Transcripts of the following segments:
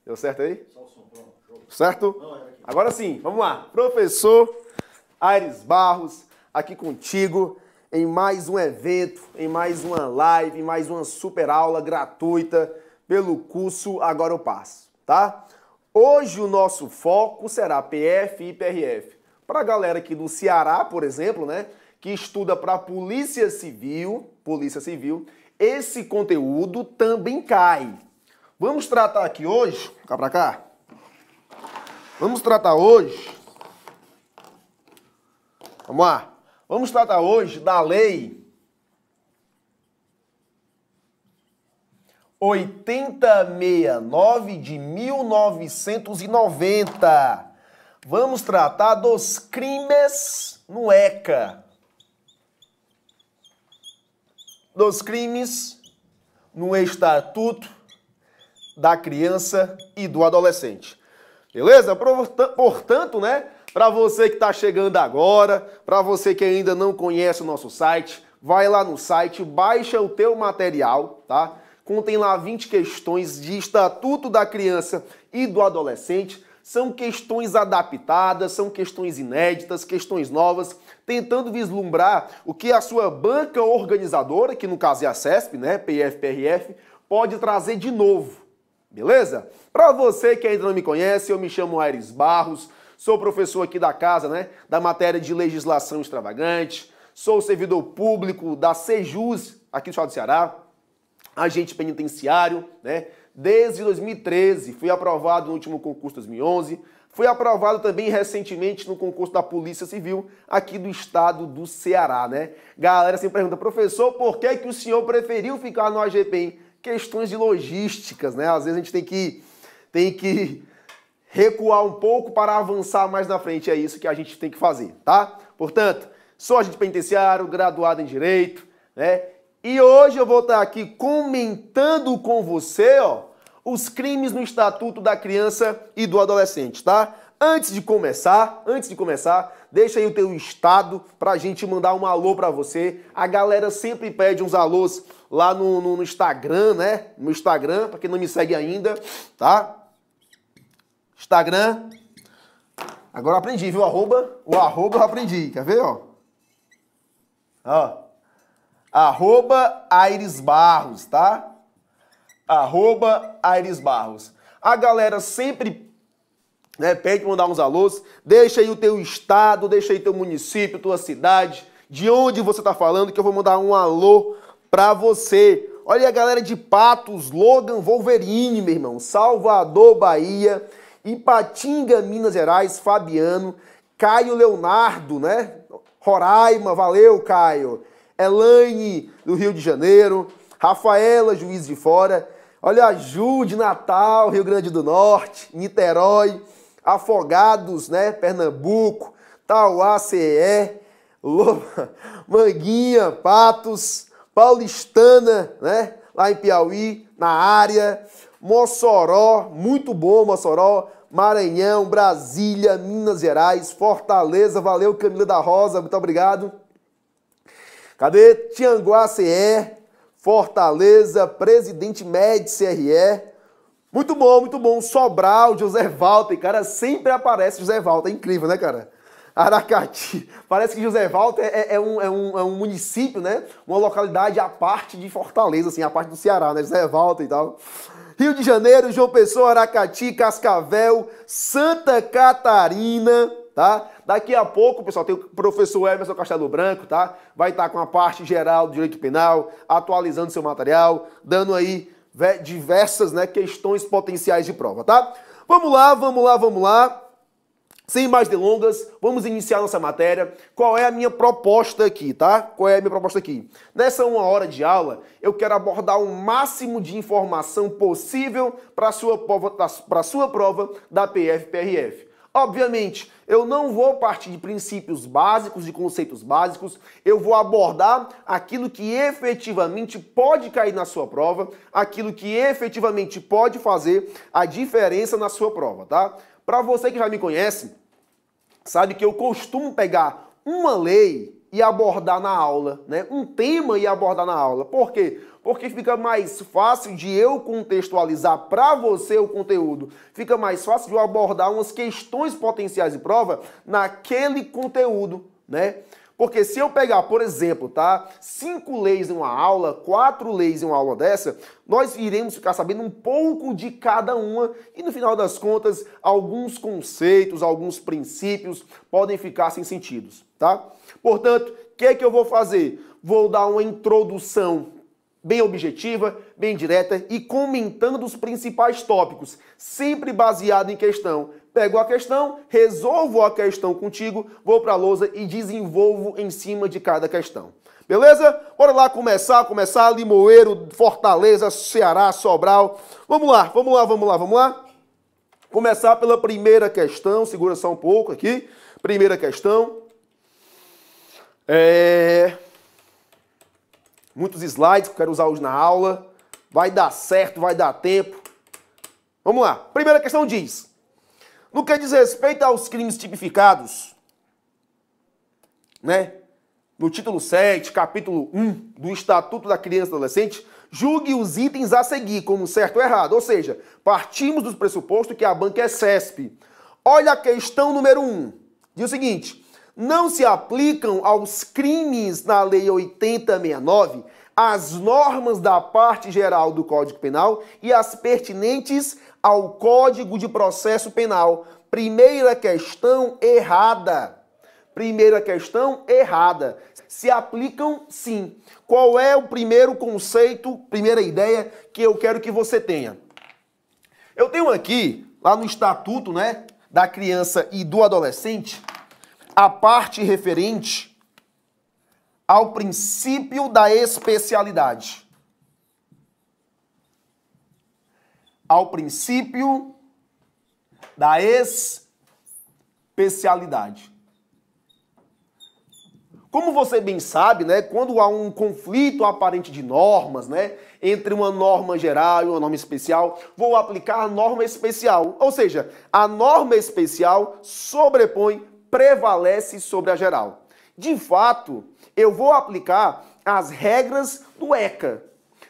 Deu certo aí? Só o som, pronto. Certo? Agora sim, vamos lá. Professor Aires Barros, aqui contigo em mais um evento, em mais uma live, em mais uma super aula gratuita pelo curso Agora Eu Passo, tá? Hoje o nosso foco será PF e PRF. Para a galera aqui do Ceará, por exemplo, né, que estuda para Polícia Civil, esse conteúdo também cai. Vamos tratar aqui hoje, cá para cá. Vamos tratar hoje, vamos lá, vamos tratar hoje da Lei 8069 de 1990. Vamos tratar dos crimes no ECA. Dos crimes no Estatuto da Criança e do Adolescente. Beleza? Portanto, né, para você que está chegando agora, para você que ainda não conhece o nosso site, vai lá no site, baixa o teu material, tá? Contém lá 20 questões de Estatuto da Criança e do Adolescente. São questões adaptadas, são questões inéditas, questões novas, tentando vislumbrar o que a sua banca organizadora, que no caso é a CESP, né, PF-PRF, pode trazer de novo. Beleza? Para você que ainda não me conhece, eu me chamo Aires Barros, sou professor aqui da casa, né, da matéria de legislação extravagante, sou servidor público da Sejus, aqui do estado do Ceará, agente penitenciário, né, desde 2013, fui aprovado no último concurso 2011, fui aprovado também recentemente no concurso da Polícia Civil aqui do estado do Ceará, né. Galera sempre pergunta, professor, por que o senhor preferiu ficar no AGPEM? Questões de logísticas, né? Às vezes a gente tem que recuar um pouco para avançar mais na frente. É isso que a gente tem que fazer, tá? Portanto, sou agente penitenciário, graduado em Direito, né? E hoje eu vou estar aqui comentando com você, ó, os crimes no Estatuto da Criança e do Adolescente, tá? Antes de começar, deixa aí o teu estado pra gente mandar um alô pra você. A galera sempre pede uns alôs lá no Instagram, né? No Instagram, pra quem não me segue ainda, tá? Instagram. Agora eu aprendi, viu? O arroba eu aprendi. Quer ver, ó? Ó. @Aires Barros, tá? @Aires Barros. A galera sempre, né, pede pra mandar uns alôs. Deixa aí o teu estado, deixa aí teu município, tua cidade, de onde você tá falando, que eu vou mandar um alô pra você. Olha aí a galera de Patos, Logan Wolverine, meu irmão. Salvador, Bahia. Ipatinga, Minas Gerais, Fabiano. Caio Leonardo, né? Roraima, valeu, Caio. Elaine, do Rio de Janeiro. Rafaela, Juiz de Fora. Olha a Ju, de Natal, Rio Grande do Norte. Niterói. Afogados, né? Pernambuco. Tauá, CE. Manguinha, Patos. Paulistana, né? Lá em Piauí, na área. Mossoró, muito bom Mossoró. Maranhão, Brasília, Minas Gerais, Fortaleza, valeu Camila da Rosa, muito obrigado. Cadê? Tianguá, CE, Fortaleza, Presidente Médici, CRE. Muito bom. Sobral, José Walter, cara, sempre aparece José Walter, é incrível, né, cara? Aracati, parece que José Walter é um município, né? Uma localidade à parte de Fortaleza, assim, à parte do Ceará, né? José Walter e tal. Rio de Janeiro, João Pessoa, Aracati, Cascavel, Santa Catarina, tá? Daqui a pouco, pessoal, tem o professor Emerson Castelo Branco, tá? Vai estar com a parte geral do direito penal, atualizando seu material, dando aí diversas, né, questões potenciais de prova, tá? Vamos lá. Sem mais delongas, vamos iniciar nossa matéria. Qual é a minha proposta aqui, tá? Nessa 1 hora de aula, eu quero abordar o máximo de informação possível para a sua prova da PF-PRF. Obviamente, eu não vou partir de princípios básicos, de conceitos básicos, eu vou abordar aquilo que efetivamente pode cair na sua prova, aquilo que efetivamente pode fazer a diferença na sua prova, tá? Para você que já me conhece, sabe que eu costumo pegar uma lei e abordar na aula, né? Um tema e abordar na aula. Por quê? porque fica mais fácil de eu contextualizar para você o conteúdo. Fica mais fácil de eu abordar umas questões potenciais de prova naquele conteúdo, né? Porque se eu pegar, por exemplo, tá, 5 leis em uma aula, 4 leis em uma aula dessa, nós iremos ficar sabendo um pouco de cada uma e, no final das contas, alguns conceitos, alguns princípios podem ficar sem sentido, tá? Portanto, o que é que eu vou fazer? Vou dar uma introdução bem objetiva, bem direta e comentando os principais tópicos, sempre baseado em questão. Pego a questão, resolvo a questão contigo, vou para a lousa e desenvolvo em cima de cada questão. Beleza? Bora lá começar. Limoeiro, Fortaleza, Ceará, Sobral. Vamos lá. Começar pela primeira questão, segura só um pouco aqui. Primeira questão. Muitos slides que eu quero usar hoje na aula. Vai dar certo, vai dar tempo. Vamos lá. Primeira questão diz: no que diz respeito aos crimes tipificados, né? No título 7, capítulo 1 do Estatuto da Criança e do Adolescente, julgue os itens a seguir como certo ou errado. Ou seja, partimos do pressuposto que a banca é CESP. Olha a questão número 1. Diz o seguinte: não se aplicam aos crimes na Lei 8069 as normas da parte geral do Código Penal e as pertinentes ao Código de Processo Penal. Primeira questão errada. Se aplicam, sim. Qual é o primeiro conceito, primeira ideia que eu quero que você tenha? Eu tenho aqui, lá no Estatuto, né, da Criança e do Adolescente, a parte referente ao princípio da especialidade. Ao princípio da especialidade. Como você bem sabe, né, quando há um conflito aparente de normas, né, entre uma norma geral e uma norma especial, vou aplicar a norma especial. Ou seja, a norma especial sobrepõe, prevalece sobre a geral. De fato, eu vou aplicar as regras do ECA.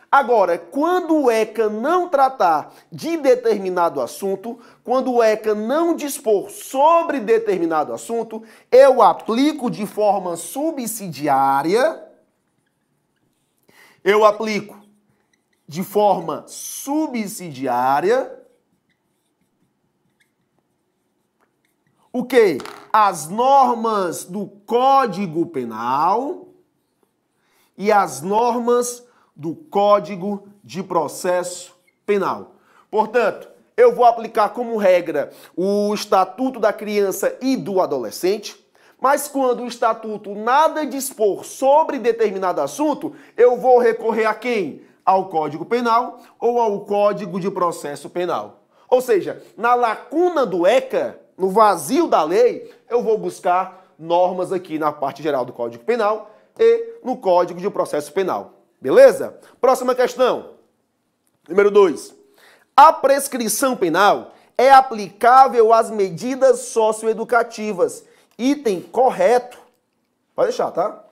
Agora, quando o ECA não tratar de determinado assunto, quando o ECA não dispor sobre determinado assunto, eu aplico de forma subsidiária, o quê? As normas do Código Penal e as normas do Código de Processo Penal. Portanto, eu vou aplicar como regra o Estatuto da Criança e do Adolescente, mas quando o Estatuto nada dispor sobre determinado assunto, eu vou recorrer a quem? Ao Código Penal ou ao Código de Processo Penal. Ou seja, na lacuna do ECA, no vazio da lei, eu vou buscar normas aqui na parte geral do Código Penal e no Código de Processo Penal. Beleza? Próxima questão. Número 2. A prescrição penal é aplicável às medidas socioeducativas. Item correto. Pode deixar, tá?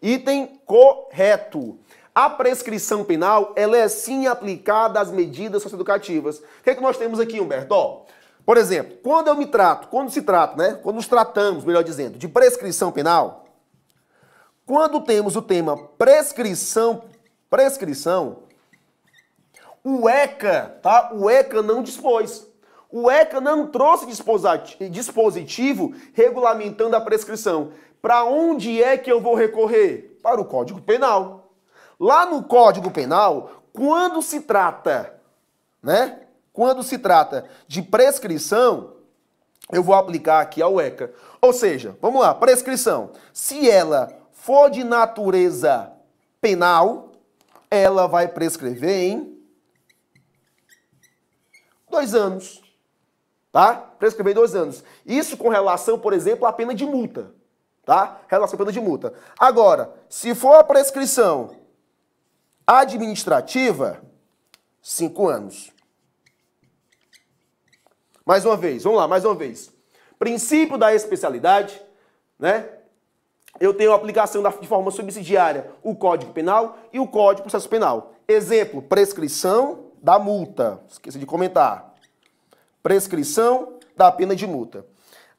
Item correto. A prescrição penal, ela é sim aplicada às medidas socioeducativas. O que é que nós temos aqui, Humberto? Ó, por exemplo, quando nos tratamos, melhor dizendo, de prescrição penal, quando temos o tema prescrição, o ECA, tá? O ECA não dispôs. O ECA não trouxe dispositivo regulamentando a prescrição. Para onde é que eu vou recorrer? Para o Código Penal. Lá no Código Penal, quando se trata, né? Quando se trata de prescrição, eu vou aplicar aqui ao ECA. Ou seja, vamos lá, prescrição. Se ela for de natureza penal, ela vai prescrever em 2 anos. Tá? Prescrever em 2 anos. Isso com relação, por exemplo, à pena de multa. Tá? Relação à pena de multa. Agora, se for a prescrição administrativa, 5 anos. Mais uma vez, vamos lá, mais uma vez. Princípio da especialidade, né? eu tenho a aplicação de forma subsidiária o Código Penal e o Código de Processo Penal. Exemplo, prescrição da multa. Esqueci de comentar. Prescrição da pena de multa.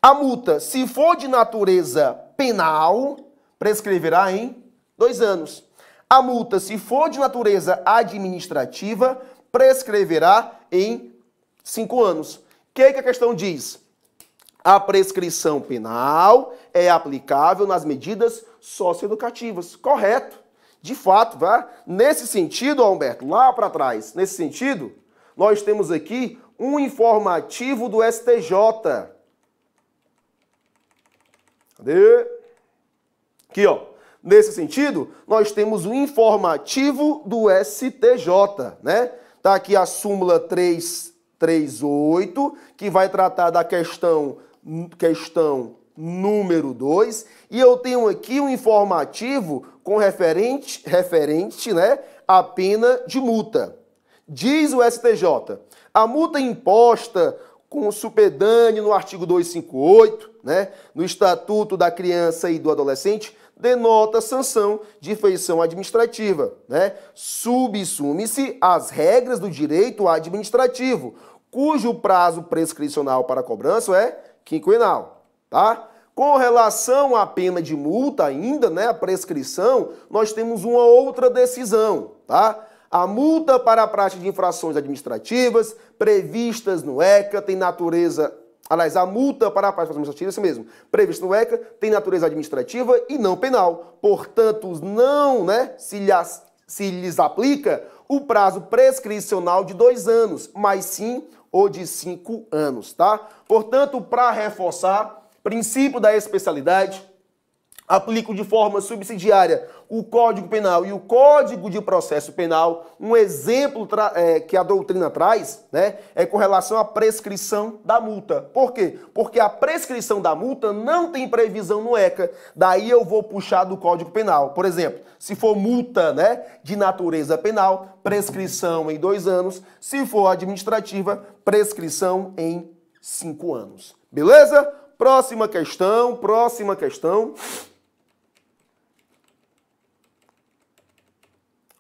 A multa, se for de natureza penal, prescreverá em 2 anos. A multa, se for de natureza administrativa, prescreverá em 5 anos. O que a questão diz? A prescrição penal é aplicável nas medidas socioeducativas. Correto. De fato, nesse sentido, Humberto, lá para trás, nesse sentido, nós temos aqui um informativo do STJ. Cadê? Aqui, ó. Nesse sentido, nós temos um informativo do STJ, né? Tá aqui a súmula 338, que vai tratar da questão número 2, e eu tenho aqui um informativo com referente, né, à pena de multa. Diz o STJ, a multa imposta com supedâneo no artigo 258, né, no Estatuto da Criança e do Adolescente, denota sanção de feição administrativa, né? Subsume-se às regras do direito administrativo, cujo prazo prescricional para cobrança é quinquenal, tá? Com relação à pena de multa ainda, né, a prescrição, nós temos uma outra decisão, tá? A multa para a prática de infrações administrativas previstas no ECA tem natureza... Aliás, a multa para a prática administrativa, isso mesmo, prevista no ECA, tem natureza administrativa e não penal. Portanto, não, né, se lhes aplica o prazo prescricional de 2 anos, mas sim o de 5 anos, tá? Portanto, para reforçar, princípio da especialidade, aplico de forma subsidiária o Código Penal e o Código de Processo Penal. Um exemplo que a doutrina traz, né, é com relação à prescrição da multa. Por quê? Porque a prescrição da multa não tem previsão no ECA. Daí eu vou puxar do Código Penal. Por exemplo, se for multa, né, de natureza penal, prescrição em 2 anos. Se for administrativa, prescrição em 5 anos. Beleza? Próxima questão.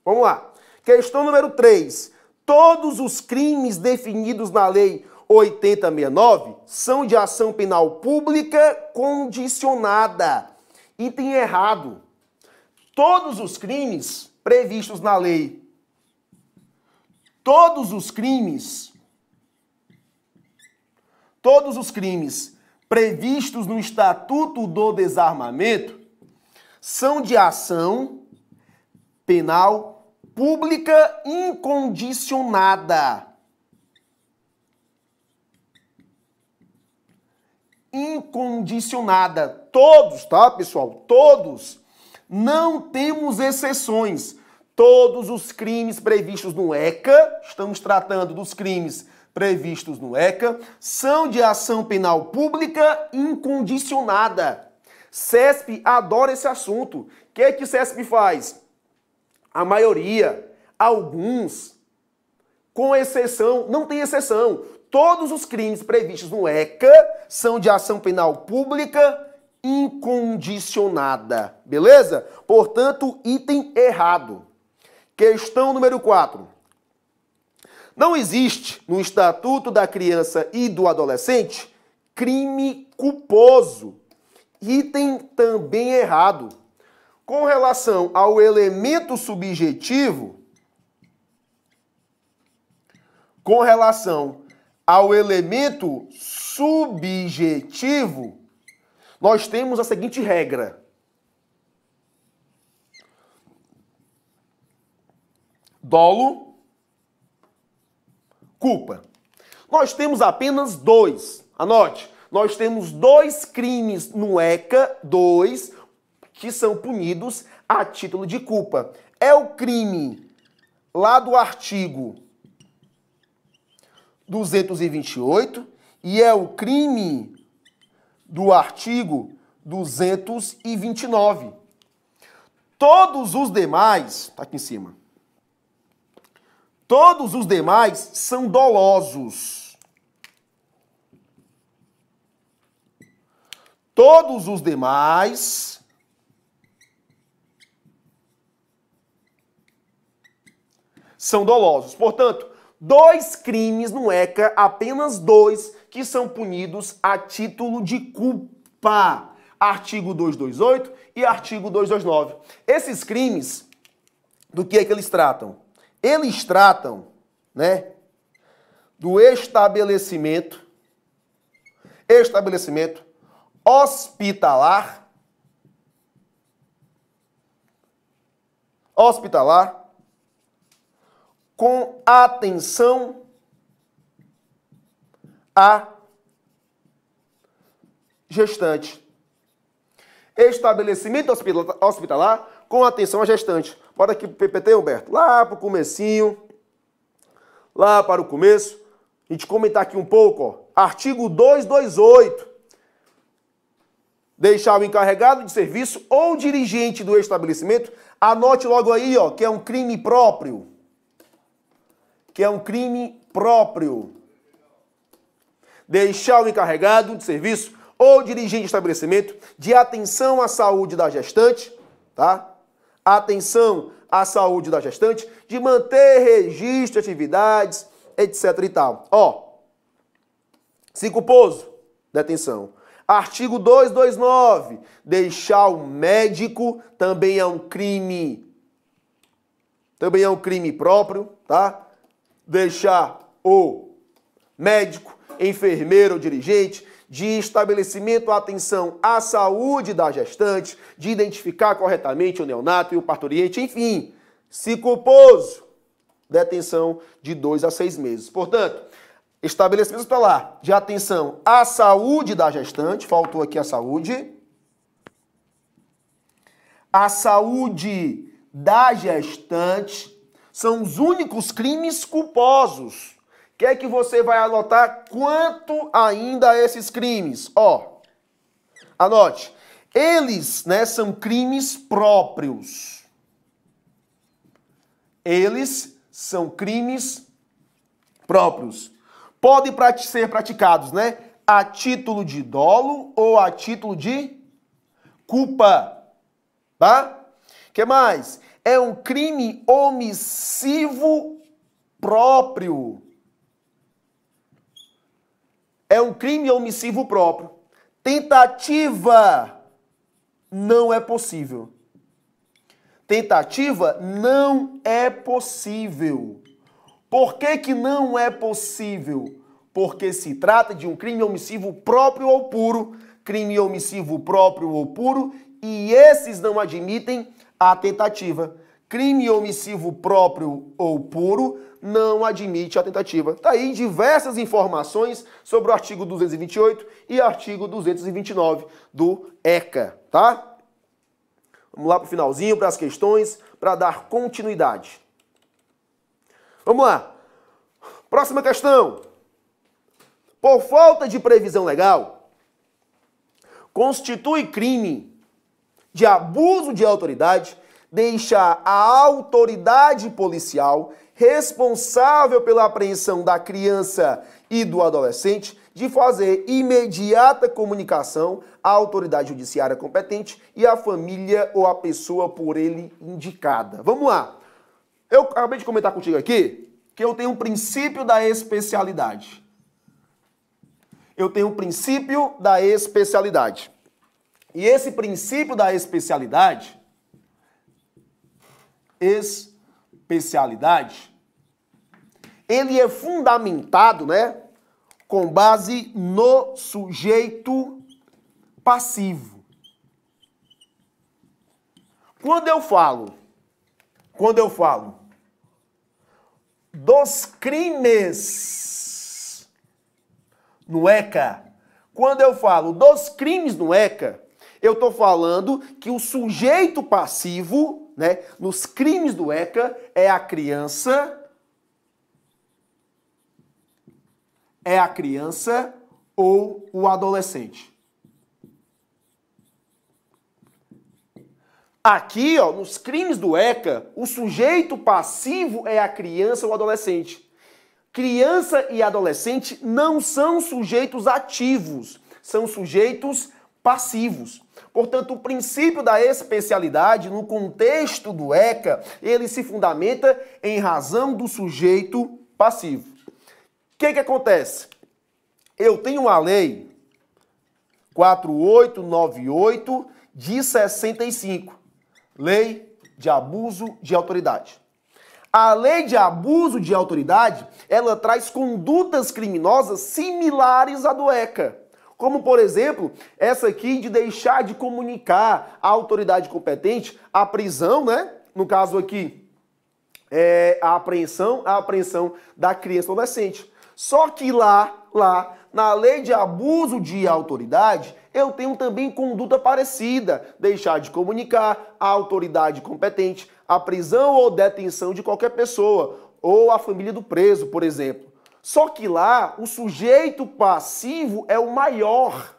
Vamos lá. Questão número 3. Todos os crimes definidos na Lei 8069 são de ação penal pública condicionada. Item errado. Todos os crimes previstos na lei, todos os crimes previstos no Estatuto do Desarmamento são de ação penal pública incondicionada. Incondicionada. Todos, tá, pessoal? Todos. Não temos exceções. Todos os crimes previstos no ECA, estamos tratando dos crimes previstos no ECA, são de ação penal pública incondicionada. CESP adora esse assunto. O que é que o CESP faz? A maioria, alguns, com exceção, não tem exceção. Todos os crimes previstos no ECA são de ação penal pública incondicionada. Beleza? Portanto, item errado. Questão número 4. Não existe no Estatuto da Criança e do Adolescente crime culposo. Item também errado. Com relação ao elemento subjetivo, nós temos a seguinte regra. Dolo, culpa. Nós temos apenas 2. Anote. Nós temos 2 crimes no ECA, 2 que são punidos a título de culpa. É o crime lá do artigo 228 e é o crime do artigo 229. Todos os demais, tá aqui em cima, todos os demais são dolosos. Todos os demais são dolosos. Portanto, 2 crimes no ECA, apenas 2, que são punidos a título de culpa. Artigo 228 e artigo 229. Esses crimes, do que é que eles tratam? Eles tratam, né, do estabelecimento hospitalar com atenção à gestante. Estabelecimento hospitalar com atenção à gestante. Bora aqui pro PPT, Humberto. Lá pro comecinho. Lá para o começo. A gente comentar aqui um pouco, ó. Artigo 228. Deixar o encarregado de serviço ou dirigente do estabelecimento. Anote logo aí, ó, que é um crime próprio. Deixar o encarregado de serviço ou dirigente de estabelecimento de atenção à saúde da gestante, tá? Atenção à saúde da gestante, de manter registro de atividades, etc e tal. Ó, se culposo, detenção. Artigo 229, deixar o médico também é um crime próprio, tá? Deixar o médico, enfermeiro ou dirigente de estabelecimento atenção à saúde da gestante, de identificar corretamente o neonato e o parturiente, enfim, se culposo, detenção de 2 a 6 meses. Portanto, estabelecimento hospitalar de atenção à saúde da gestante, faltou aqui a saúde. A saúde da gestante são os únicos crimes culposos. O que é que você vai anotar quanto ainda a esses crimes? Ó, anote. Eles, né, são crimes próprios. Eles são crimes próprios. Podem ser praticados, né, a título de dolo ou a título de culpa, tá? O que mais? É um crime omissivo próprio. É um crime omissivo próprio. Tentativa não é possível. Tentativa não é possível. Por que que não é possível? Porque se trata de um crime omissivo próprio ou puro. Crime omissivo próprio ou puro. E esses não admitem a tentativa. Crime omissivo próprio ou puro não admite a tentativa. Tá aí diversas informações sobre o artigo 228 e artigo 229 do ECA, tá? Vamos lá para o finalzinho, para as questões, para dar continuidade. Vamos lá. Próxima questão. Por falta de previsão legal, constitui crime de abuso de autoridade deixar a autoridade policial responsável pela apreensão da criança e do adolescente de fazer imediata comunicação à autoridade judiciária competente e à família ou à pessoa por ele indicada. Vamos lá. Eu acabei de comentar contigo aqui que eu tenho um princípio da especialidade. E esse princípio da especialidade, ele é fundamentado, né, com base no sujeito passivo. Quando eu falo dos crimes no ECA, eu estou falando que o sujeito passivo, né, nos crimes do ECA é a criança ou o adolescente. Aqui, ó, nos crimes do ECA, o sujeito passivo é a criança ou o adolescente. Criança e adolescente não são sujeitos ativos, são sujeitos passivos. Portanto, o princípio da especialidade, no contexto do ECA, ele se fundamenta em razão do sujeito passivo. O que acontece? Eu tenho uma lei 4898 de 65, Lei de Abuso de Autoridade. A lei de abuso de autoridade, ela traz condutas criminosas similares à do ECA. Como, por exemplo, essa aqui de deixar de comunicar à autoridade competente a prisão, né? No caso aqui, a apreensão da criança ou adolescente. Só que lá, na lei de abuso de autoridade, eu tenho também conduta parecida, deixar de comunicar à autoridade competente a prisão ou detenção de qualquer pessoa, ou a família do preso, por exemplo. Só que lá, o sujeito passivo é o maior.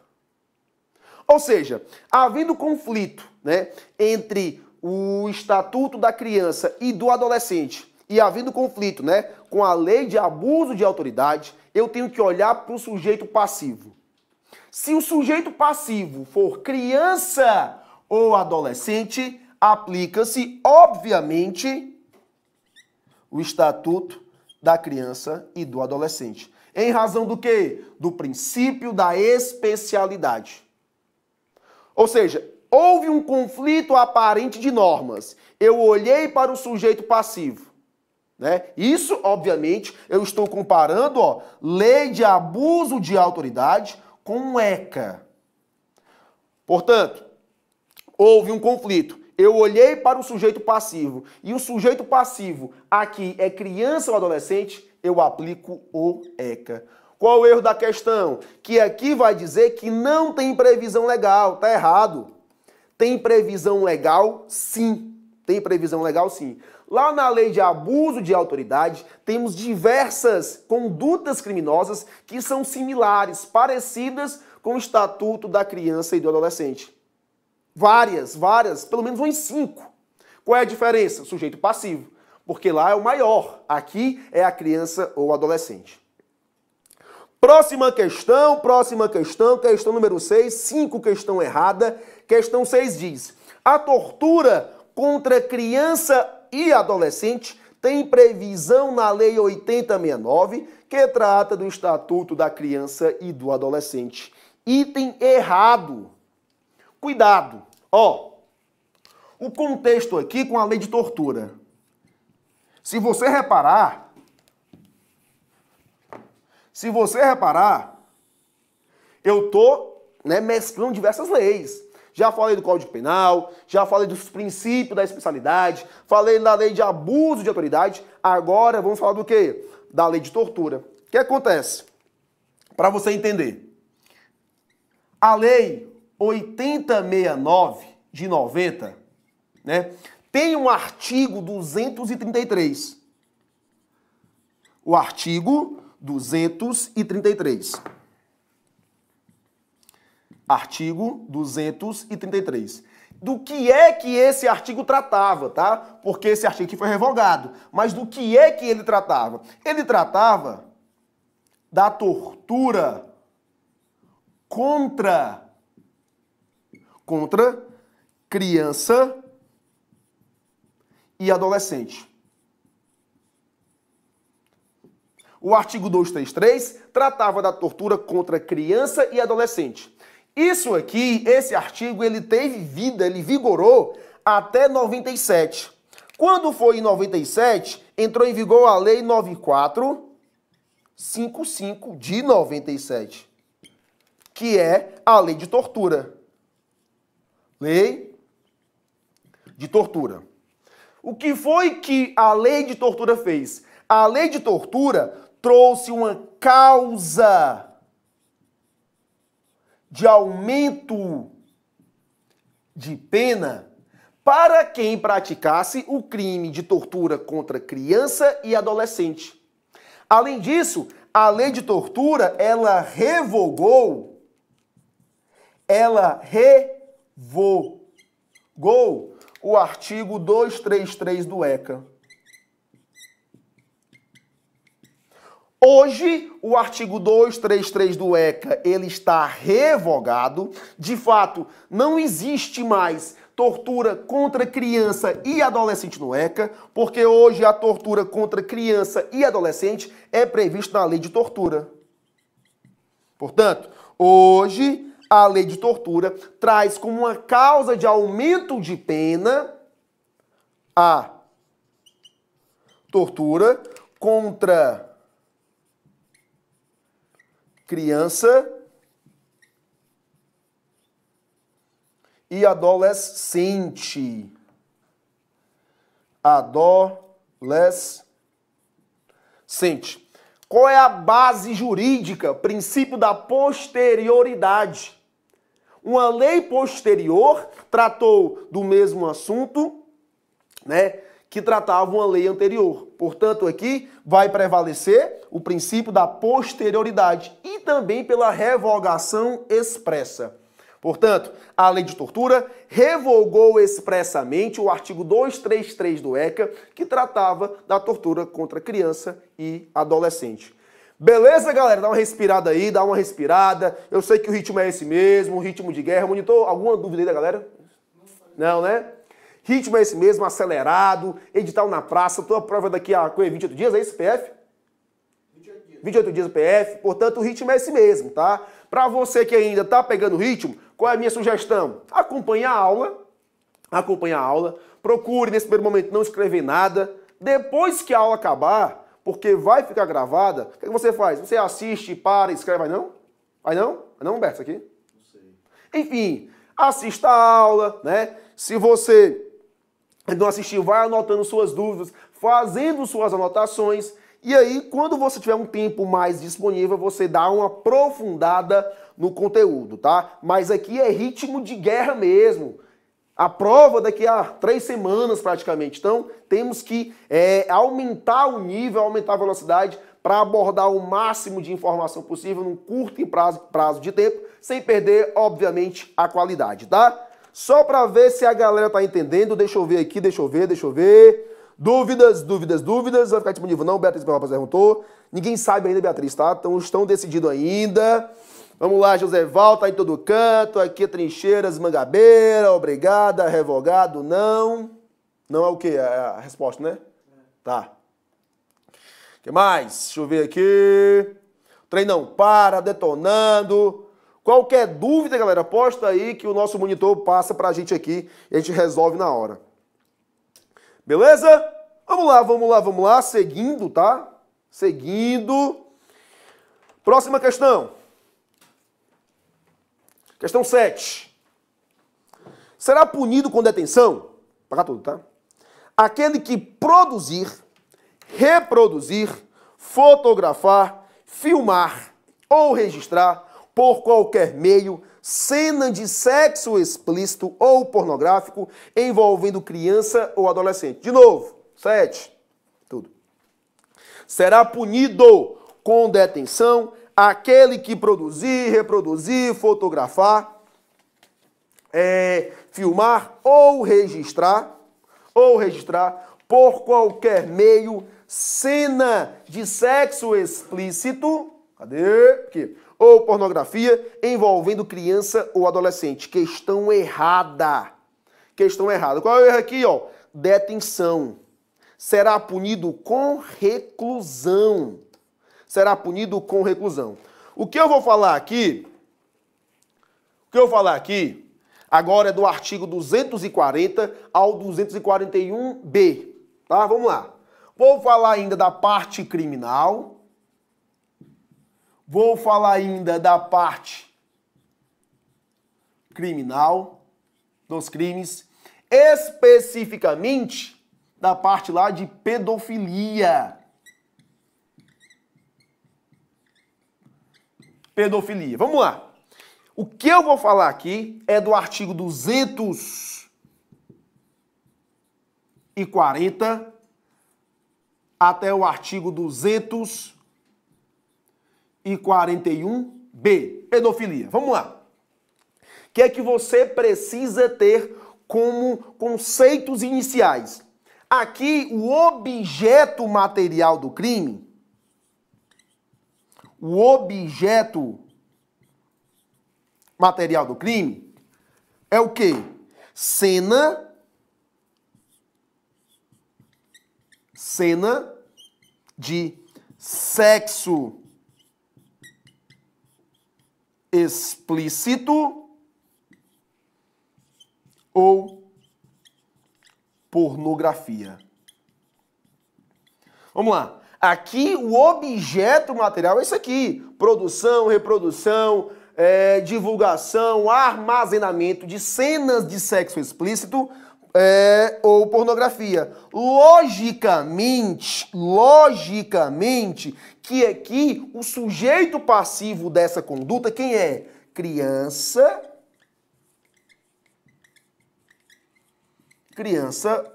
Ou seja, havendo conflito, né, entre o Estatuto da Criança e do Adolescente, e havendo conflito, né, com a lei de abuso de autoridade, eu tenho que olhar para o sujeito passivo. Se o sujeito passivo for criança ou adolescente, aplica-se, obviamente, o Estatuto da Criança e do Adolescente. Em razão do quê? Do princípio da especialidade. Ou seja, houve um conflito aparente de normas. Eu olhei para o sujeito passivo. Né? Isso, obviamente, eu estou comparando, lei de abuso de autoridade com ECA. Portanto, houve um conflito. Eu olhei para o sujeito passivo e o sujeito passivo aqui é criança ou adolescente, eu aplico o ECA. Qual o erro da questão? Que aqui vai dizer que não tem previsão legal. Tá errado. Tem previsão legal, sim. Tem previsão legal, sim. Lá na lei de abuso de autoridade, temos diversas condutas criminosas que são similares, parecidas com o Estatuto da Criança e do Adolescente. Várias, pelo menos umas 5. Qual é a diferença? Sujeito passivo. Porque lá é o maior. Aqui é a criança ou adolescente. Próxima questão, questão número 6, 5 questão errada. Questão 6 diz: a tortura contra criança e adolescente tem previsão na Lei 8069, que trata do Estatuto da Criança e do Adolescente. Item errado. Cuidado. O contexto aqui com a lei de tortura. Se você reparar, eu tô, mesclando diversas leis. Já falei do Código Penal, já falei dos princípios da especialidade, falei da lei de abuso de autoridade, agora vamos falar do quê? Da lei de tortura. O que acontece? Para você entender. A lei 8069 de 90, tem um artigo 233. O artigo 233. Artigo 233. Do que é que esse artigo tratava, tá? Porque esse artigo aqui foi revogado. Mas do que é que ele tratava? Ele tratava da tortura contra criança e adolescente. O artigo 233 tratava da tortura contra criança e adolescente. Isso aqui, esse artigo, ele teve vida, ele vigorou até 97. Quando foi em 97, entrou em vigor a Lei 9455 de 97, que é a Lei de Tortura. Lei de Tortura. O que foi que a Lei de Tortura fez? A Lei de Tortura trouxe uma causa de aumento de pena para quem praticasse o crime de tortura contra criança e adolescente. Além disso, a lei de tortura, ela revogou o artigo 233 do ECA. Hoje, o artigo 233 do ECA, ele está revogado. De fato, não existe mais tortura contra criança e adolescente no ECA, porque hoje a tortura contra criança e adolescente é prevista na lei de tortura. Portanto, hoje a lei de tortura traz como uma causa de aumento de pena a tortura contra criança e adolescente. Adolescente. Qual é a base jurídica? Princípio da posterioridade. Uma lei posterior tratou do mesmo assunto, né, que tratava uma lei anterior. Portanto, aqui vai prevalecer o princípio da posterioridade e também pela revogação expressa. Portanto, a lei de tortura revogou expressamente o artigo 233 do ECA, que tratava da tortura contra criança e adolescente. Beleza, galera? Dá uma respirada aí, dá uma respirada. Eu sei que o ritmo é esse mesmo, o ritmo de guerra. Monitor, alguma dúvida aí da galera? Não, né? Ritmo é esse mesmo, acelerado, edital na praça, tua prova daqui a 28 dias, é isso, PF? 28 dias o PF, portanto o ritmo é esse mesmo, tá? Para você que ainda tá pegando o ritmo, qual é a minha sugestão? Acompanhe a aula, procure nesse primeiro momento não escrever nada, depois que a aula acabar, porque vai ficar gravada, o que você faz? Você assiste, para, escreve, vai não? Vai não? Vai não, Humberto, isso aqui? Não sei. Enfim, assista a aula, né? Se você não assistiu, vai anotando suas dúvidas, fazendo suas anotações, e aí, quando você tiver um tempo mais disponível, você dá uma aprofundada no conteúdo, tá? Mas aqui é ritmo de guerra mesmo. A prova daqui a 3 semanas praticamente. Então, temos que aumentar o nível, aumentar a velocidade para abordar o máximo de informação possível num curto prazo de tempo, sem perder, obviamente, a qualidade, tá? Só para ver se a galera tá entendendo, deixa eu ver aqui, deixa eu ver. Dúvidas? Vai ficar disponível não? Beatriz perguntou. Ninguém sabe ainda, Beatriz, tá? Então estão decididos ainda. Vamos lá, José Val, tá em todo canto. Aqui é Trincheiras, Mangabeira, obrigada, revogado, não. Não é o quê? É a resposta, né? Tá. O que mais? Deixa eu ver aqui. O trem não para, detonando. Qualquer dúvida, galera, posta aí que o nosso monitor passa pra gente aqui e a gente resolve na hora. Beleza? Vamos lá. Seguindo, tá? Seguindo. Próxima questão. Questão 7. Será punido com detenção? Pagar tudo, tá? Aquele que produzir, reproduzir, fotografar, filmar ou registrar por qualquer meio cena de sexo explícito ou pornográfico envolvendo criança ou adolescente. De novo, 7. Tudo. Será punido com detenção aquele que produzir, reproduzir, fotografar, filmar ou registrar por qualquer meio cena de sexo explícito, cadê? Aqui. Ou pornografia envolvendo criança ou adolescente. Questão errada. Qual é o erro aqui, ó? Detenção. Será punido com reclusão. O que eu vou falar aqui, agora é do artigo 240 ao 241b, tá? Vamos lá. Vou falar ainda da parte criminal. Vou falar ainda da parte criminal, dos crimes, especificamente da parte lá de pedofilia. Vamos lá. O que eu vou falar aqui é do artigo 240 até o artigo 241b, pedofilia. Vamos lá. O que é que você precisa ter como conceitos iniciais? Aqui, o objeto material do crime o objeto material do crime é o quê? Cena de sexo explícito ou pornografia. Vamos lá. Aqui o objeto material é isso aqui. Produção, reprodução, divulgação, armazenamento de cenas de sexo explícito ou pornografia. Logicamente, que aqui o sujeito passivo dessa conduta, quem é? Criança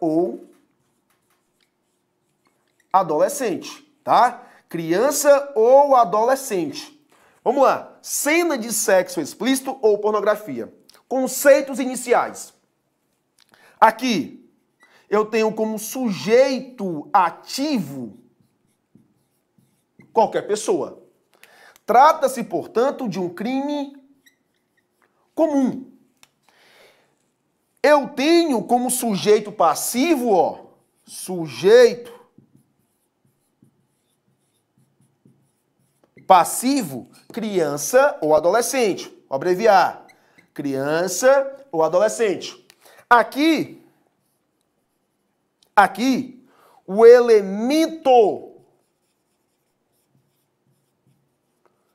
ou adolescente, tá? Criança ou adolescente. Vamos lá. Cena de sexo explícito ou pornografia. Conceitos iniciais. Aqui, eu tenho como sujeito ativo qualquer pessoa. Trata-se, portanto, de um crime comum. Eu tenho como sujeito passivo, ó, sujeito passivo, criança ou adolescente. Vou abreviar. Criança ou adolescente. Aqui, o elemento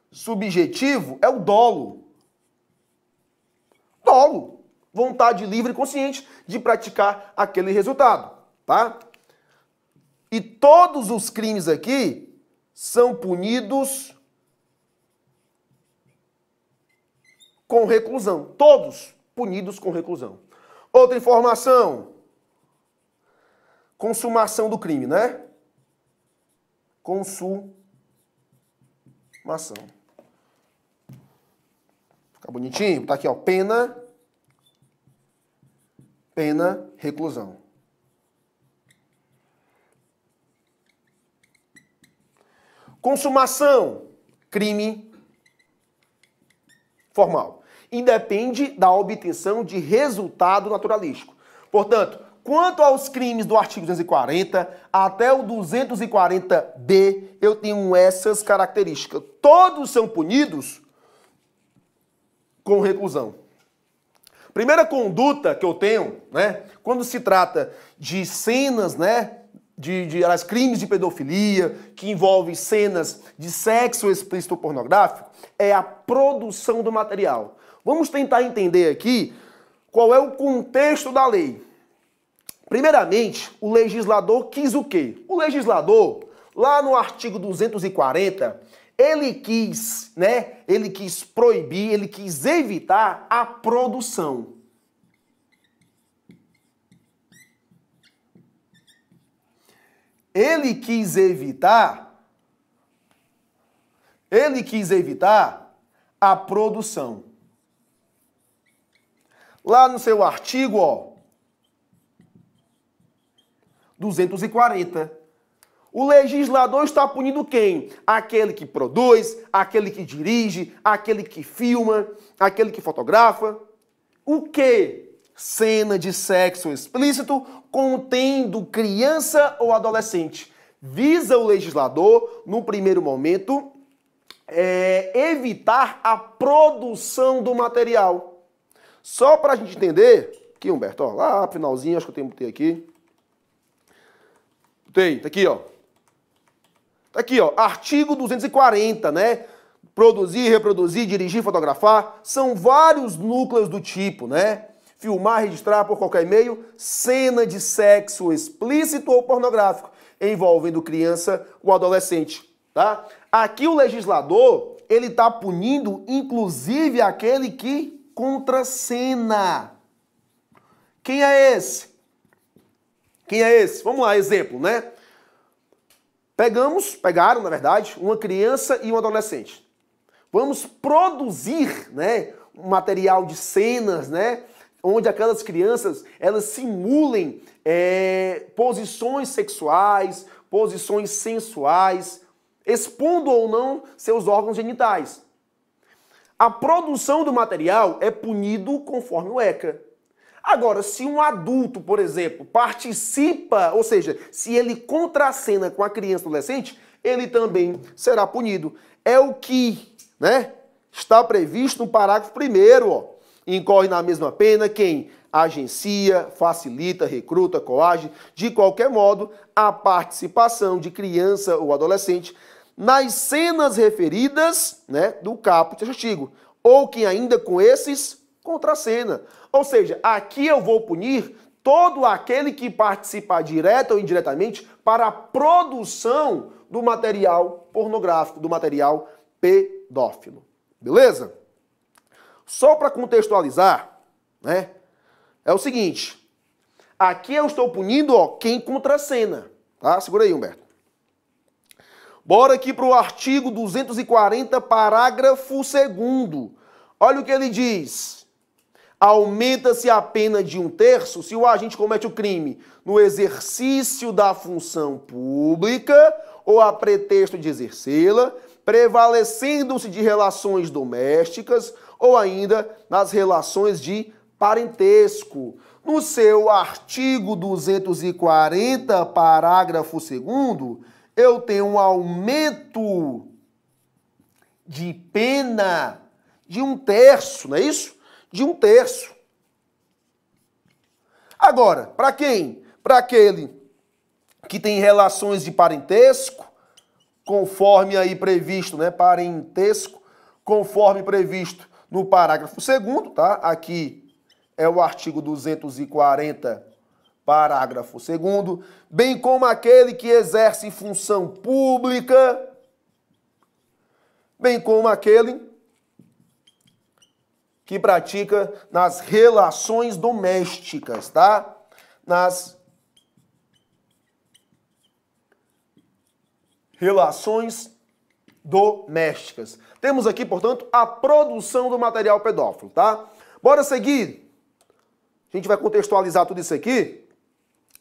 subjetivo é o dolo. Dolo. Vontade livre e consciente de praticar aquele resultado, tá? E todos os crimes aqui são punidos com reclusão. Todos punidos com reclusão. Outra informação. Consumação do crime, né? Consumação. Fica bonitinho. Tá aqui, ó. Pena, reclusão. Consumação, crime formal. Independe da obtenção de resultado naturalístico. Portanto, quanto aos crimes do artigo 240 até o 240B, eu tenho essas características. Todos são punidos com reclusão. Primeira conduta que eu tenho, né, quando se trata de cenas, né, de crimes de pedofilia, que envolvem cenas de sexo explícito pornográfico, é a produção do material. Vamos tentar entender aqui qual é o contexto da lei. Primeiramente, o legislador quis o quê? O legislador, lá no artigo 240, ele quis proibir, ele quis evitar a produção. Ele quis evitar a produção. Lá no seu artigo, ó, 240. O legislador está punindo quem? Aquele que produz, aquele que dirige, aquele que filma, aquele que fotografa. O quê? Cena de sexo explícito contendo criança ou adolescente. Visa o legislador, no primeiro momento, evitar a produção do material. Só para a gente entender, aqui, Humberto, ó, lá no finalzinho, acho que eu botei aqui. Tá aqui, ó. Tá aqui, ó, artigo 240, né? Produzir, reproduzir, dirigir, fotografar, são vários núcleos do tipo, né? Filmar, registrar por qualquer meio, cena de sexo explícito ou pornográfico, envolvendo criança ou adolescente, tá? Aqui o legislador, ele tá punindo, inclusive, aquele que contracena. Quem é esse? Quem é esse? Vamos lá, exemplo, né? Pegaram, na verdade, uma criança e um adolescente. Vamos produzir, né, um material de cenas, né, onde aquelas crianças, elas simulem posições sexuais, posições sensuais. expondo ou não seus órgãos genitais. A produção do material é punido conforme o ECA. Agora, se um adulto, por exemplo, participa, ou seja, se ele contracena com a criança ou adolescente, ele também será punido. É o que, né, está previsto no parágrafo 1º, ó. Incorre na mesma pena quem agencia, facilita, recruta, coage, de qualquer modo, a participação de criança ou adolescente nas cenas referidas, né, do caput deste artigo, ou quem ainda com esses contracena. Ou seja, aqui eu vou punir todo aquele que participar direta ou indiretamente para a produção do material pornográfico, do material pedófilo. Beleza? Só para contextualizar, né, é o seguinte, aqui eu estou punindo, ó, quem contracena, tá? Segura aí, Humberto. Bora aqui para o artigo 240, parágrafo 2º. Olha o que ele diz. Aumenta-se a pena de 1/3 se o agente comete o crime no exercício da função pública ou a pretexto de exercê-la, prevalecendo-se de relações domésticas ou ainda nas relações de parentesco. No seu artigo 240, parágrafo 2º, eu tenho um aumento de pena de 1/3, não é isso? De 1/3. Agora, para quem? Para aquele que tem relações de parentesco, conforme aí previsto, né? Parentesco, conforme previsto no parágrafo 2º, tá? Aqui é o artigo 240, parágrafo 2º, bem como aquele que exerce função pública, bem como aquele que pratica nas relações domésticas, tá? Nas relações domésticas. Temos aqui, portanto, a produção do material pedófilo, tá? Bora seguir. A gente vai contextualizar tudo isso aqui,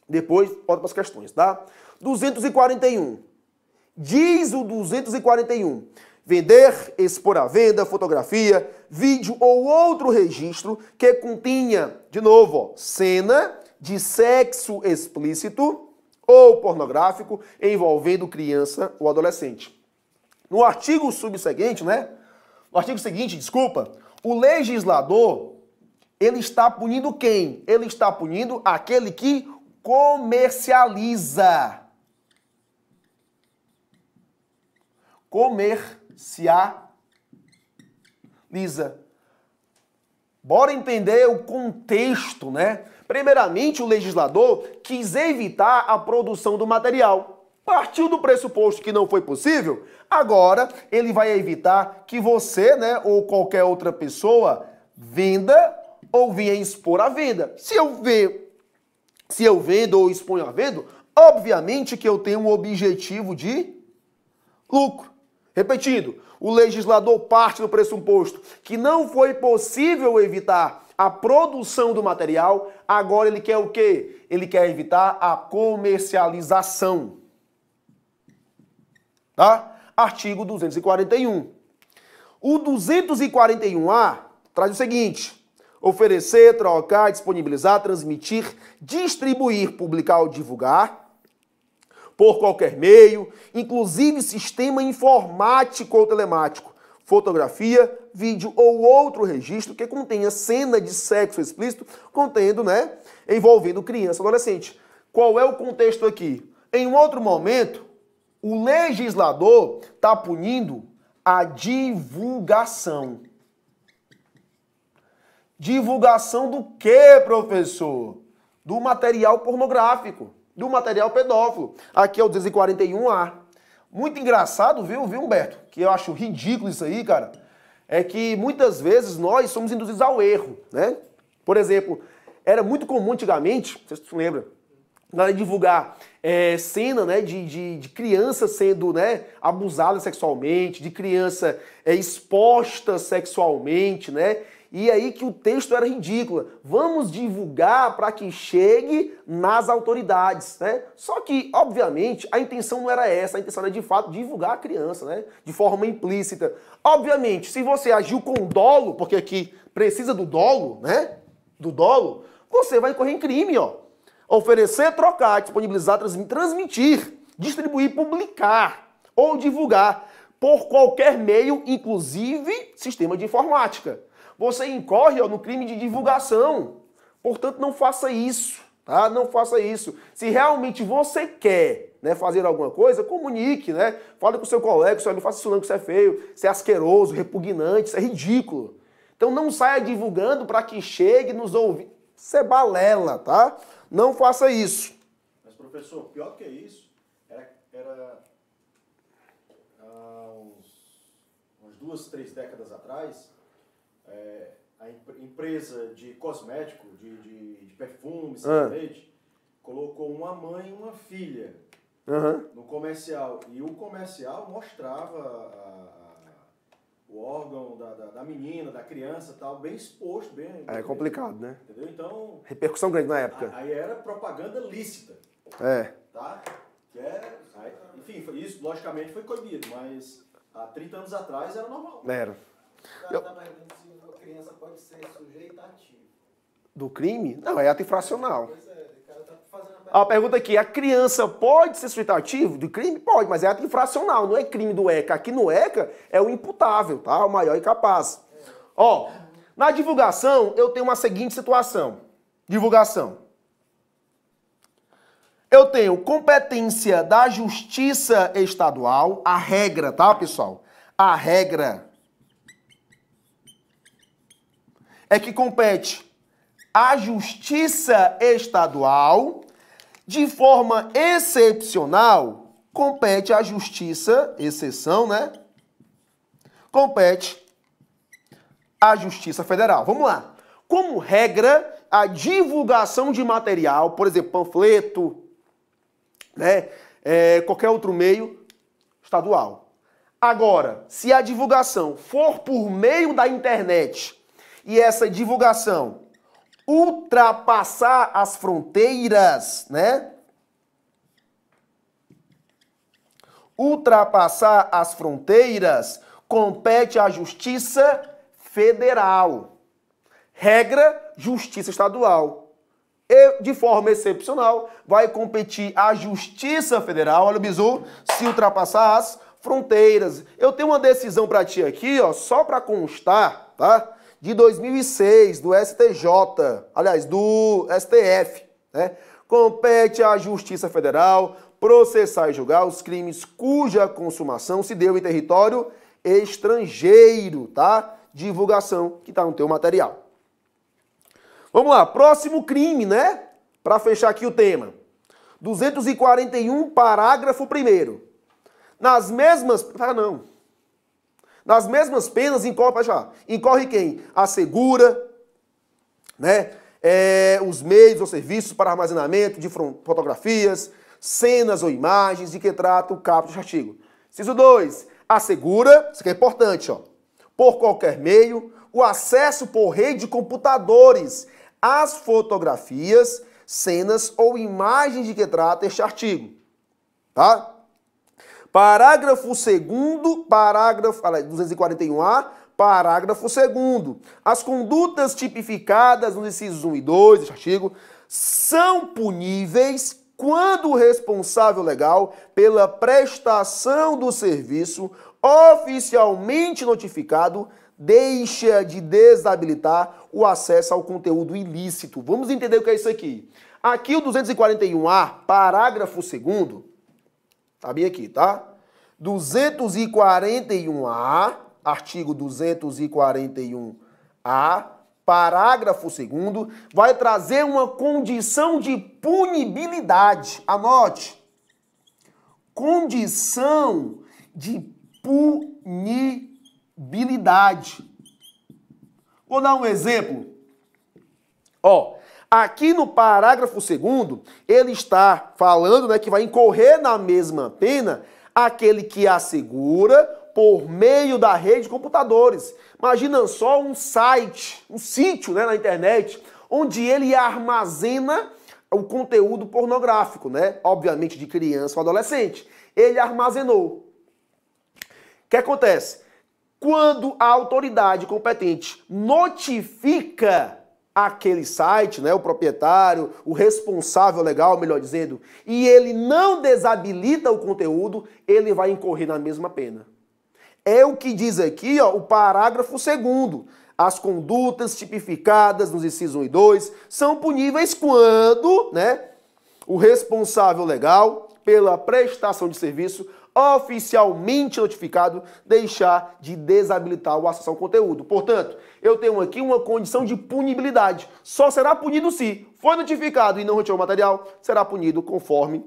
depois volta para as questões, tá? 241. Diz o 241. Vender, expor à venda, fotografia, vídeo ou outro registro que continha, de novo, ó, cena de sexo explícito ou pornográfico envolvendo criança ou adolescente. No artigo subseguinte, né? No artigo seguinte, desculpa, o legislador, ele está punindo quem? Ele está punindo aquele que comercializa. Comercializa. Bora entender o contexto, né? Primeiramente, o legislador quis evitar a produção do material. Partiu do pressuposto que não foi possível, agora ele vai evitar que você, né, ou qualquer outra pessoa venda ou venha expor à venda. Se eu vendo ou exponho à venda, obviamente que eu tenho um objetivo de lucro. Repetindo, o legislador parte do pressuposto que não foi possível evitar a produção do material, agora ele quer o quê? Ele quer evitar a comercialização. Tá? Artigo 241. O 241A traz o seguinte: oferecer, trocar, disponibilizar, transmitir, distribuir, publicar ou divulgar por qualquer meio, inclusive sistema informático ou telemático, fotografia, vídeo ou outro registro que contenha cena de sexo explícito, contendo, né, envolvendo criança ou adolescente. Qual é o contexto aqui? Em um outro momento, o legislador está punindo a divulgação. Divulgação do quê, professor? Do material pornográfico, do material pedófilo. Aqui é o 241A. Muito engraçado, viu, Humberto? Que eu acho ridículo isso aí, cara. É que muitas vezes nós somos induzidos ao erro, né? Por exemplo, era muito comum antigamente, não sei se você lembra, na hora de divulgar cena, né, de criança sendo, né, abusada sexualmente, de criança exposta sexualmente, né? E aí que o texto era ridículo. Vamos divulgar para que chegue nas autoridades, né? Só que, obviamente, a intenção não era essa. A intenção era, de fato, divulgar a criança, né? De forma implícita. Obviamente, se você agiu com dolo, porque aqui precisa do dolo, né? Do dolo, você vai incorrer em crime, ó. Oferecer, trocar, disponibilizar, transmitir, distribuir, publicar ou divulgar por qualquer meio, inclusive sistema de informática. Você incorre, ó, no crime de divulgação. Portanto, não faça isso, tá? Não faça isso. Se realmente você quer, né, fazer alguma coisa, comunique, né? Fale com o seu colega, não faça isso não, que isso é feio, isso é asqueroso, repugnante, isso é ridículo. Então não saia divulgando para que chegue nos ouvidos. Isso é balela, tá? Não faça isso. Mas, professor, pior que isso, era umas 2, 3 décadas atrás, a empresa de cosmético, de perfume, sabonete, colocou uma mãe e uma filha no comercial. E o comercial mostrava o órgão da menina, da criança, tal, bem exposto, bem... É complicado, né? Entendeu? Então... Repercussão grande na época. Aí era propaganda lícita. É. Tá? Enfim, isso logicamente foi coibido, mas há 30 anos atrás era normal. Era. O cara tá perguntando se uma criança pode ser sujeita ativa. Do crime? Não, é ato infracional. Pois é, o cara tá fazendo a pergunta. A pergunta aqui, a criança pode ser sujeito ativo do crime? Pode, mas é ato infracional, não é crime do ECA. Aqui no ECA é o imputável, tá? O maior e capaz. Ó, na divulgação eu tenho uma seguinte situação. Divulgação. Eu tenho competência da Justiça Estadual, a regra, tá, pessoal? A regra é que compete à Justiça Estadual, de forma excepcional, compete à Justiça, exceção, né? Compete à Justiça Federal. Vamos lá. Como regra, a divulgação de material, por exemplo, panfleto, né? Qualquer outro meio estadual. Agora, se a divulgação for por meio da internet e essa divulgação ultrapassar as fronteiras, né? Ultrapassar as fronteiras, compete à Justiça Federal. Regra, Justiça Estadual. E, de forma excepcional, vai competir à Justiça Federal, olha o bizu, se ultrapassar as fronteiras. Eu tenho uma decisão para ti aqui, ó, só para constar, tá? De 2006, do STJ, aliás, do STF, né? Compete à Justiça Federal processar e julgar os crimes cuja consumação se deu em território estrangeiro, tá? Divulgação que tá no teu material. Vamos lá, próximo crime, né? Para fechar aqui o tema. 241, parágrafo 1º. Nas mesmas... Ah, não. Nas mesmas penas incorre quem? Assegura, né? Os meios ou serviços para armazenamento de fotografias, cenas ou imagens de que trata o caput deste artigo. Inciso 2. Assegura, isso aqui é importante, ó, por qualquer meio, o acesso por rede de computadores às fotografias, cenas ou imagens de que trata este artigo. Tá? Parágrafo 2º, 241A, parágrafo 2º. As condutas tipificadas nos incisos 1 e 2 deste artigo são puníveis quando o responsável legal pela prestação do serviço oficialmente notificado deixa de desabilitar o acesso ao conteúdo ilícito. Vamos entender o que é isso aqui. Aqui o 241A, parágrafo 2º, tá bem aqui, tá? 241A, artigo 241A, parágrafo 2º, vai trazer uma condição de punibilidade. Anote. Condição de punibilidade. Vou dar um exemplo. Ó, aqui no parágrafo 2º, ele está falando, né, que vai incorrer na mesma pena aquele que assegura por meio da rede de computadores. Imagina só um site, um sítio, né, na internet, onde ele armazena o conteúdo pornográfico, né? Obviamente de criança ou adolescente. Ele armazenou. O que acontece? Quando a autoridade competente notifica aquele site, né, o proprietário, o responsável legal, melhor dizendo, e ele não desabilita o conteúdo, ele vai incorrer na mesma pena. É o que diz aqui, ó, o parágrafo 2º. As condutas tipificadas nos incisos 1 e 2 são puníveis quando, né, o responsável legal, pela prestação de serviço oficialmente notificado, deixar de desabilitar o acesso ao conteúdo. Portanto, eu tenho aqui uma condição de punibilidade. Só será punido se foi notificado e não retirou o material, será punido conforme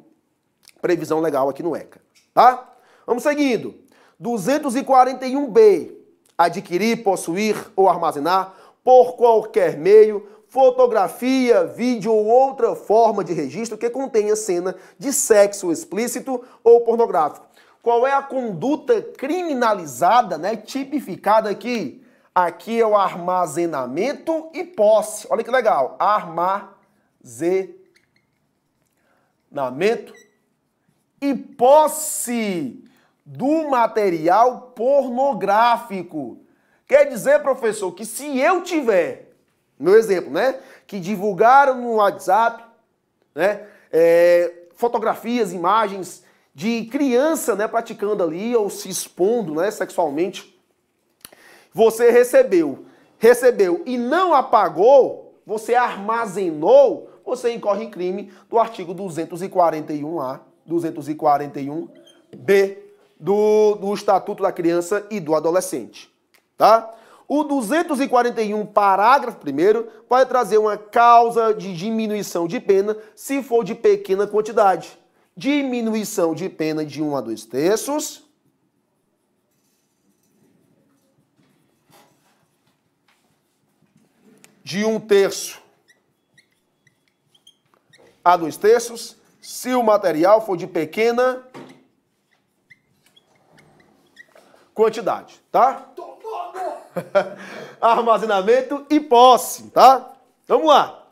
previsão legal aqui no ECA. Tá? Vamos seguindo. 241B. Adquirir, possuir ou armazenar por qualquer meio fotografia, vídeo ou outra forma de registro que contenha cena de sexo explícito ou pornográfico. Qual é a conduta criminalizada, né, tipificada aqui? Aqui é o armazenamento e posse. Olha que legal. Armazenamento e posse do material pornográfico. Quer dizer, professor, que se eu tiver, meu exemplo, né, que divulgaram no WhatsApp, né, fotografias, imagens de criança, né, praticando ali ou se expondo, né, sexualmente, você recebeu e não apagou, você armazenou, você incorre em crime do artigo 241A, 241B do Estatuto da Criança e do Adolescente, tá? O 241, parágrafo 1º, vai trazer uma causa de diminuição de pena se for de pequena quantidade. Diminuição de pena de 1 a 2 terços. De 1 terço a 2 terços, se o material for de pequena quantidade, tá? Armazenamento e posse, tá? Vamos lá.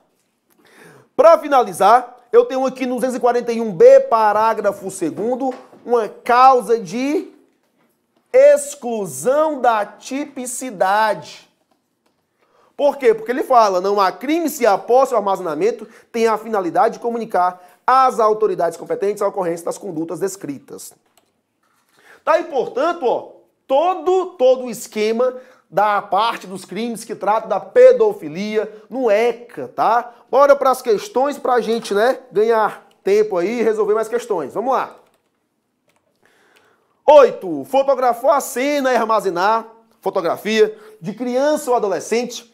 Para finalizar, eu tenho aqui no 241B, parágrafo 2º, uma causa de exclusão da tipicidade. Por quê? Porque ele fala, não há crime se a posse ou armazenamento tem a finalidade de comunicar às autoridades competentes a ocorrência das condutas descritas. Tá? E, portanto, ó, todo o esquema da parte dos crimes que trata da pedofilia no ECA, tá? Bora para as questões para a gente, né, ganhar tempo aí e resolver mais questões. Vamos lá. 8. Fotografar a cena e armazenar fotografia de criança ou adolescente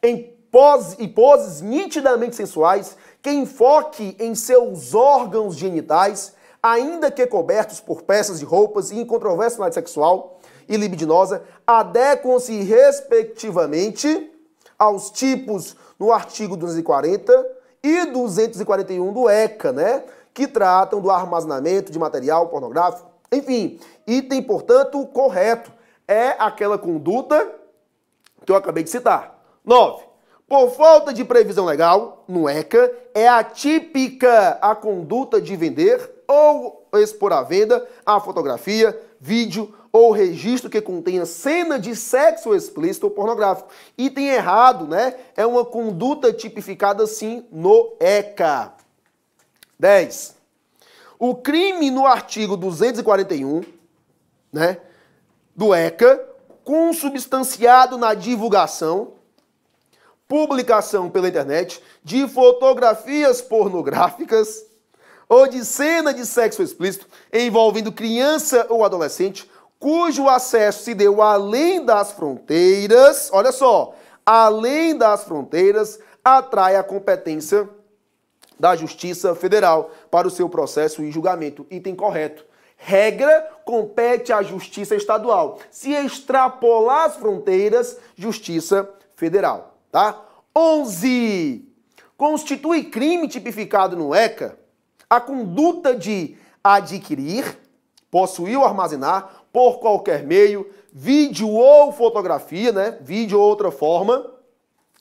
em poses nitidamente sensuais que enfoque em seus órgãos genitais, ainda que cobertos por peças de roupas e incontroversionalidade sexual e libidinosa, adequam-se respectivamente aos tipos no artigo 240 e 241 do ECA, né, que tratam do armazenamento de material pornográfico. Enfim, item, portanto, correto. É aquela conduta que eu acabei de citar. 9. Por falta de previsão legal, no ECA, é atípica a conduta de vender ou expor à venda a fotografia, vídeo ou registro que contenha cena de sexo explícito ou pornográfico. Item errado, né? É uma conduta tipificada, sim, no ECA. 10. O crime no artigo 241, né, do ECA, consubstanciado na divulgação, publicação pela internet de fotografias pornográficas ou de cena de sexo explícito envolvendo criança ou adolescente, cujo acesso se deu além das fronteiras, olha só, além das fronteiras, atrai a competência da Justiça Federal para o seu processo e julgamento. Item correto. Regra compete à Justiça Estadual. Se extrapolar as fronteiras, Justiça Federal. Tá? 11. Constitui crime tipificado no ECA a conduta de adquirir, possuir ou armazenar por qualquer meio, vídeo ou fotografia, né? Vídeo ou outra forma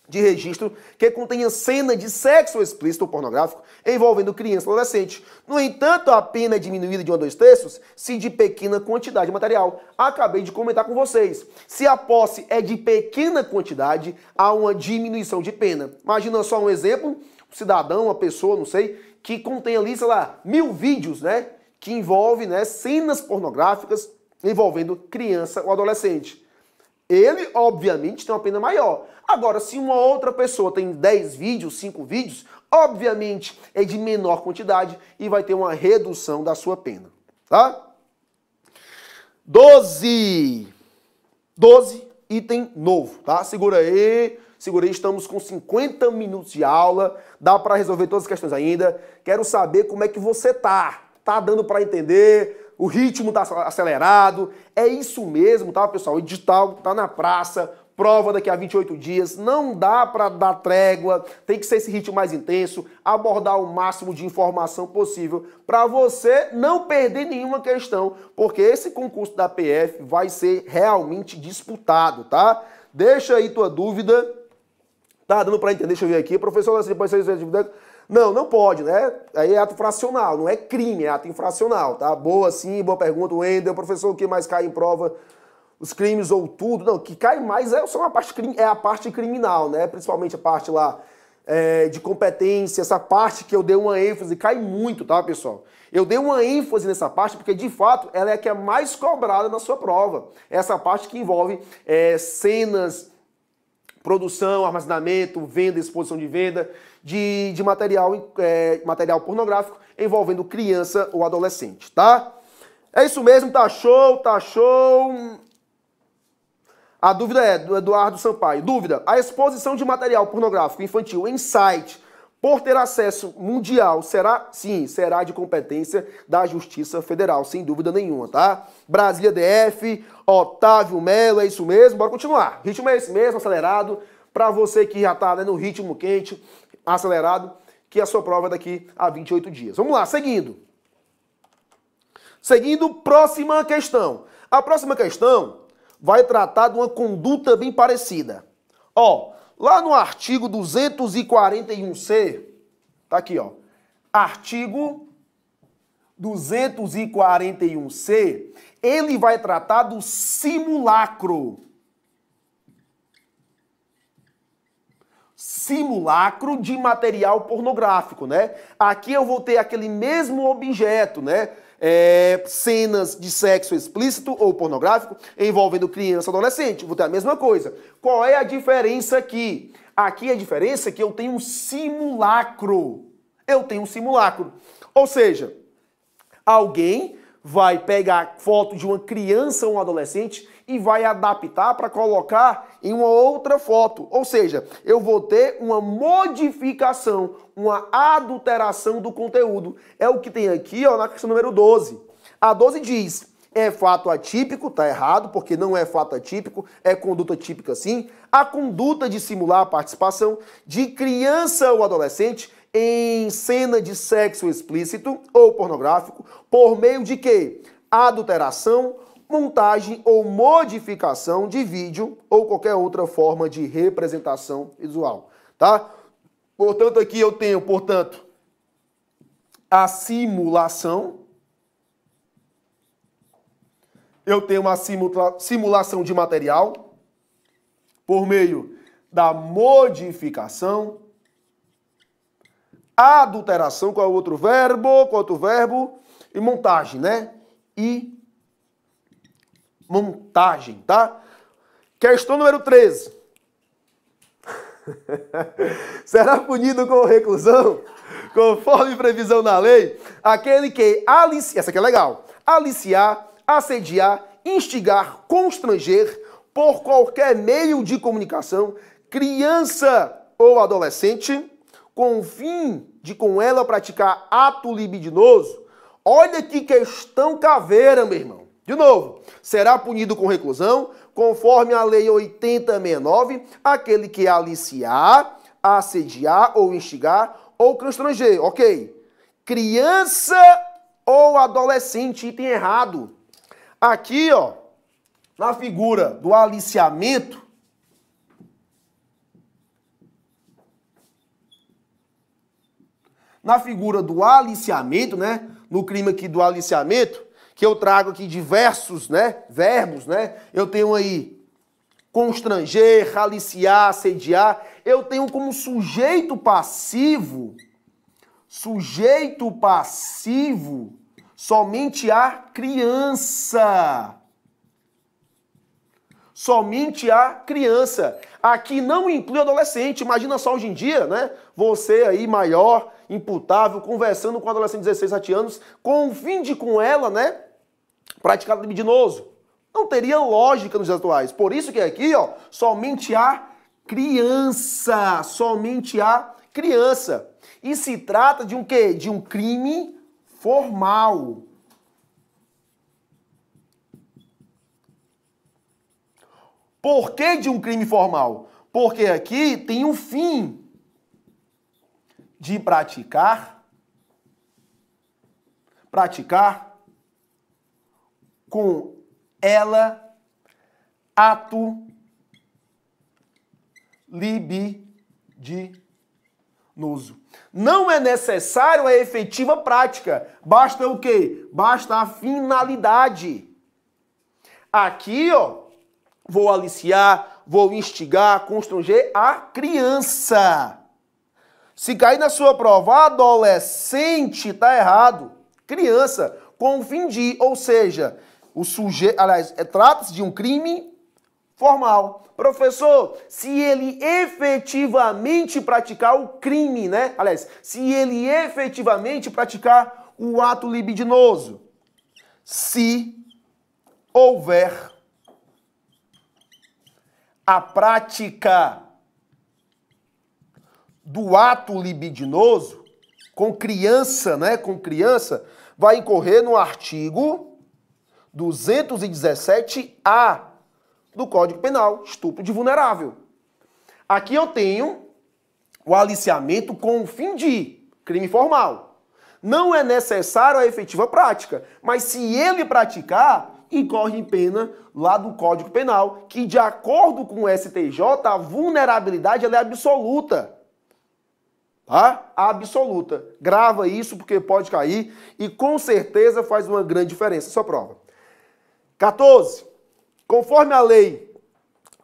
de registro que contenha cena de sexo explícito ou pornográfico envolvendo criança ou adolescente. No entanto, a pena é diminuída de 1 a 2 terços se de pequena quantidade de material. Acabei de comentar com vocês. Se a posse é de pequena quantidade, há uma diminuição de pena. Imagina só um exemplo, um cidadão, uma pessoa, não sei, que contém ali, sei lá, 1000 vídeos, né? Que envolve, né, cenas pornográficas envolvendo criança ou adolescente. Ele, obviamente, tem uma pena maior. Agora, se uma outra pessoa tem 10 vídeos, 5 vídeos, obviamente é de menor quantidade e vai ter uma redução da sua pena, tá? 12, item novo, tá? Segura aí, estamos com 50 minutos de aula, dá para resolver todas as questões ainda. Quero saber como é que você tá. Tá dando para entender? O ritmo tá acelerado? É isso mesmo, tá, pessoal? O edital tá na praça, prova daqui a 28 dias, não dá para dar trégua, tem que ser esse ritmo mais intenso, abordar o máximo de informação possível para você não perder nenhuma questão, porque esse concurso da PF vai ser realmente disputado, tá? Deixa aí tua dúvida. Tá dando para entender? Deixa eu ver aqui. Professor, depois você... Não pode, né? Aí é ato infracional, não é crime, é ato infracional, tá? Boa sim, boa pergunta, Wendel. Professor, o que mais cai em prova? Os crimes ou tudo? Não, o que cai mais é a parte criminal, né? Principalmente a parte lá de competência, essa parte que eu dei uma ênfase, cai muito, tá, pessoal? Eu dei uma ênfase nessa parte porque, de fato, ela é a que é mais cobrada na sua prova. Essa parte que envolve cenas, produção, armazenamento, venda, exposição de venda de material pornográfico envolvendo criança ou adolescente, tá? É isso mesmo, tá show, tá show. A dúvida é do Eduardo Sampaio. Dúvida: a exposição de material pornográfico infantil em site por ter acesso mundial será? Sim, será de competência da Justiça Federal, sem dúvida nenhuma, tá? Brasília DF, Otávio Melo, é isso mesmo, bora continuar. Ritmo é esse mesmo, acelerado, para você que já tá, né, no ritmo quente, acelerado, que a sua prova é daqui a 28 dias. Vamos lá, seguindo. Próxima questão. A próxima questão vai tratar de uma conduta bem parecida. Ó, lá no artigo 241C, tá aqui, ó. Artigo 241C, ele vai tratar do simulacro. Simulacro de material pornográfico, né? Aqui eu vou ter aquele mesmo objeto, né? Cenas de sexo explícito ou pornográfico envolvendo criança ou adolescente. Vou ter a mesma coisa. Qual é a diferença aqui? Aqui a diferença é que eu tenho um simulacro. Ou seja, alguém vai pegar foto de uma criança ou um adolescente e vai adaptar para colocar em uma outra foto. Ou seja, eu vou ter uma modificação, uma adulteração do conteúdo. É o que tem aqui, ó, na questão número 12. A 12 diz: é fato atípico, tá errado, porque não é fato atípico, é conduta típica sim. A conduta de simular a participação de criança ou adolescente em cena de sexo explícito ou pornográfico por meio de quê? Adulteração, montagem ou modificação de vídeo ou qualquer outra forma de representação visual, tá? Portanto, aqui eu tenho, a simulação. Eu tenho uma simulação de material por meio da modificação, adulteração, qual é o outro verbo? E montagem, né? E montagem, tá? Questão número 13. Será punido com reclusão, conforme previsão na lei, aquele que essa aqui é legal, aliciar, assediar, instigar, constranger, por qualquer meio de comunicação, criança ou adolescente, com o fim de com ela praticar ato libidinoso. Olha que questão caveira, meu irmão. De novo, será punido com reclusão, conforme a lei 8069, aquele que aliciar, assediar ou instigar ou constranger. Ok. Criança ou adolescente, item errado. Aqui, ó, na figura do aliciamento, né, no crime aqui do aliciamento, que eu trago aqui diversos, né, verbos, né, eu tenho aí constranger, aliciar, assediar, eu tenho como sujeito passivo somente a criança. Somente a criança. Aqui não inclui adolescente. Imagina só hoje em dia, né? Você aí maior, imputável, conversando com um adolescente de 16, 17 anos, com o fim de com ela, né? Praticar libidinoso. Não teria lógica nos dias atuais. Por isso que aqui, ó, somente a criança. Somente a criança. E se trata de um quê? De um crime formal. Por que de um crime formal? Porque aqui tem o fim de praticar com ela ato libidinoso. Não é necessário a efetiva prática. Basta o quê? Basta a finalidade. Aqui, ó, vou aliciar, vou instigar, constranger a criança. Se cair na sua prova, adolescente, tá errado. Criança, com o fim de, ou seja, o sujeito, aliás, trata-se de um crime formal. Professor, se ele efetivamente praticar o crime, né? Aliás, se ele efetivamente praticar o ato libidinoso, se houver a prática do ato libidinoso com criança, né? Com criança, vai incorrer no artigo 217-A do Código Penal, estupro de vulnerável. Aqui eu tenho o aliciamento com o fim de crime formal. Não é necessário a efetiva prática, mas se ele praticar, incorre em pena lá do Código Penal, que de acordo com o STJ, a vulnerabilidade ela é absoluta. Tá? Absoluta. Grava isso porque pode cair e com certeza faz uma grande diferença. Só prova. 14. Conforme a Lei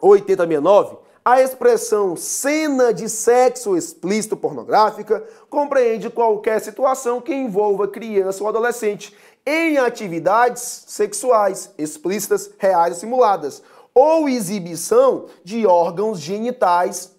8069, a expressão cena de sexo explícito pornográfica compreende qualquer situação que envolva criança ou adolescente em atividades sexuais explícitas, reais ou simuladas, ou exibição de órgãos genitais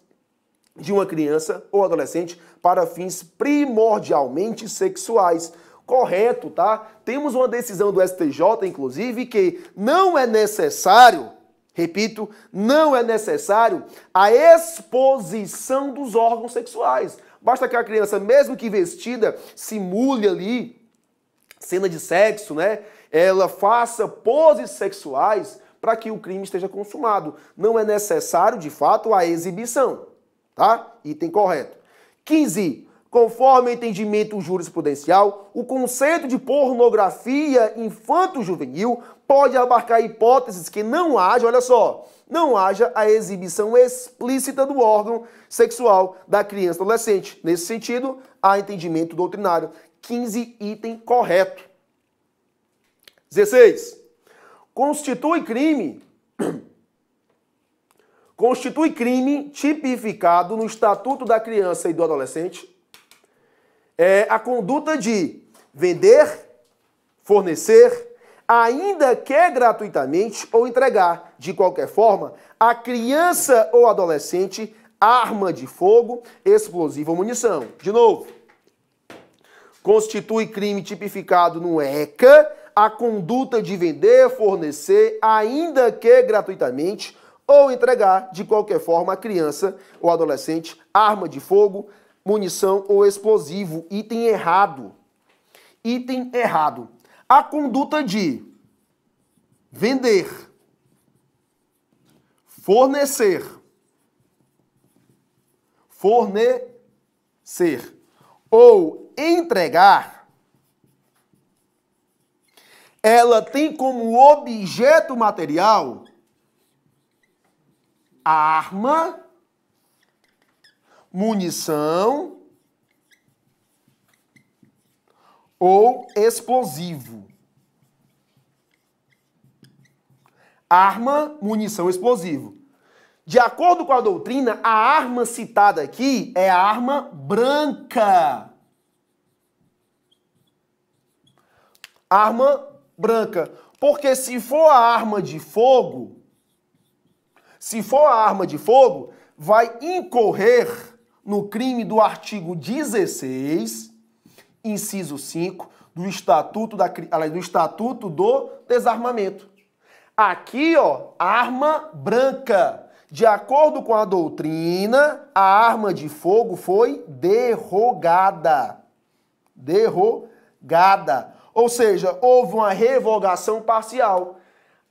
de uma criança ou adolescente para fins primordialmente sexuais. Correto, tá? Temos uma decisão do STJ, inclusive, que não é necessário, repito, não é necessário a exposição dos órgãos sexuais. Basta que a criança, mesmo que vestida, simule ali cena de sexo, né? Ela faça poses sexuais para que o crime esteja consumado. Não é necessário, de fato, a exibição, tá? Item correto. 15. Conforme o entendimento jurisprudencial, o conceito de pornografia infanto-juvenil pode abarcar hipóteses que não haja, olha só, não haja a exibição explícita do órgão sexual da criança ou adolescente. Nesse sentido, há entendimento doutrinário. 15, item correto. 16. Constitui crime tipificado no Estatuto da Criança e do Adolescente a conduta de vender, fornecer, ainda que gratuitamente, ou entregar, de qualquer forma, a criança ou adolescente arma de fogo, explosivo ou munição. De novo, constitui crime tipificado no ECA a conduta de vender, fornecer, ainda que gratuitamente, ou entregar, de qualquer forma, a criança ou adolescente arma de fogo, munição ou explosivo. Item errado. Item errado. A conduta de vender, fornecer ou entregar ela tem como objeto material arma, munição ou explosivo. Arma, munição, explosivo. De acordo com a doutrina, a arma citada aqui é a arma branca. Arma branca. Porque se for a arma de fogo, vai incorrer no crime do artigo 16, inciso 5, do Estatuto do Desarmamento. Aqui, ó, arma branca. De acordo com a doutrina, a arma de fogo foi derrogada. Derrogada. Ou seja, houve uma revogação parcial.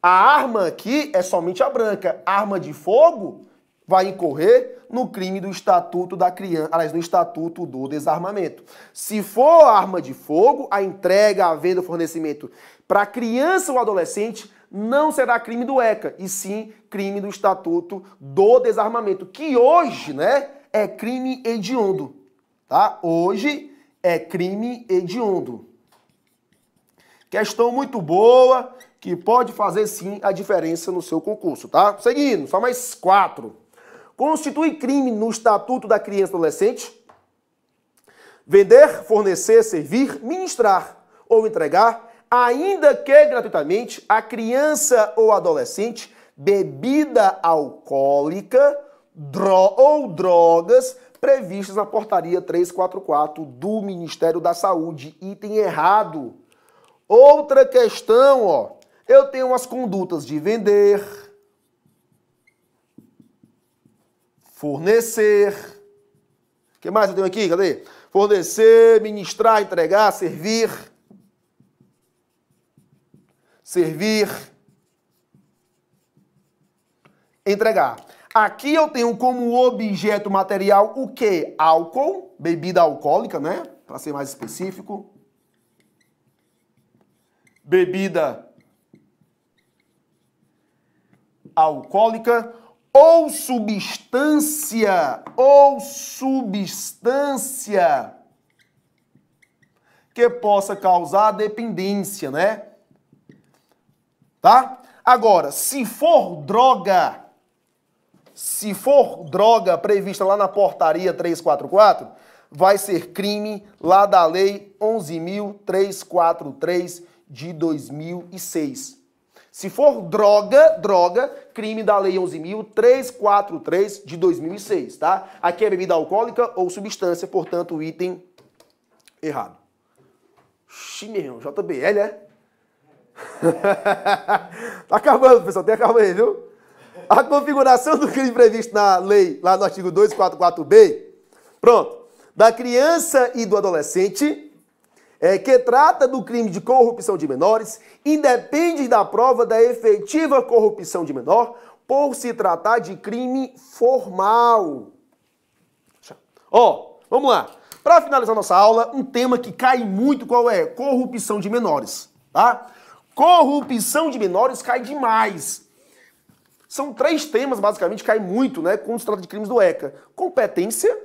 A arma aqui é somente a branca. A arma de fogo vai incorrer no crime do Estatuto da Criança, aliás, no Estatuto do Desarmamento. Se for arma de fogo, a entrega, a venda, o fornecimento para criança ou adolescente não será crime do ECA, e sim crime do Estatuto do Desarmamento, que hoje, né, é crime hediondo, tá? Hoje é crime hediondo. Questão muito boa, que pode fazer sim a diferença no seu concurso, tá? Seguindo, só mais 4. Constitui crime no Estatuto da Criança e Adolescente vender, fornecer, servir, ministrar ou entregar, ainda que gratuitamente, a criança ou adolescente bebida alcoólica ou drogas previstas na portaria 344 do Ministério da Saúde. Item errado. Outra questão, ó. Eu tenho as condutas de vender, fornecer. O que mais eu tenho aqui? Cadê? Fornecer, ministrar, entregar, servir. Servir. Entregar. Aqui eu tenho como objeto material o quê? Álcool, bebida alcoólica, né? Para ser mais específico. Bebida alcoólica ou substância que possa causar dependência, né? Tá? Agora, se for droga prevista lá na portaria 344, vai ser crime lá da lei 11.343 de 2006. Se for droga, crime da lei 11.343 de 2006, tá? Aqui é bebida alcoólica ou substância, portanto, o item errado. Xiii, meu irmão, JBL, é? Tá acabando, pessoal, tem que acabar aí, viu? A configuração do crime previsto na lei, lá no artigo 244B, pronto, da criança e do adolescente, que trata do crime de corrupção de menores, independe da prova da efetiva corrupção de menor, por se tratar de crime formal. Ó, vamos lá. Para finalizar nossa aula, um tema que cai muito, qual é? Corrupção de menores, tá? Corrupção de menores cai demais. São 3 temas, basicamente, que caem muito, né, quando se trata de crimes do ECA. Competência,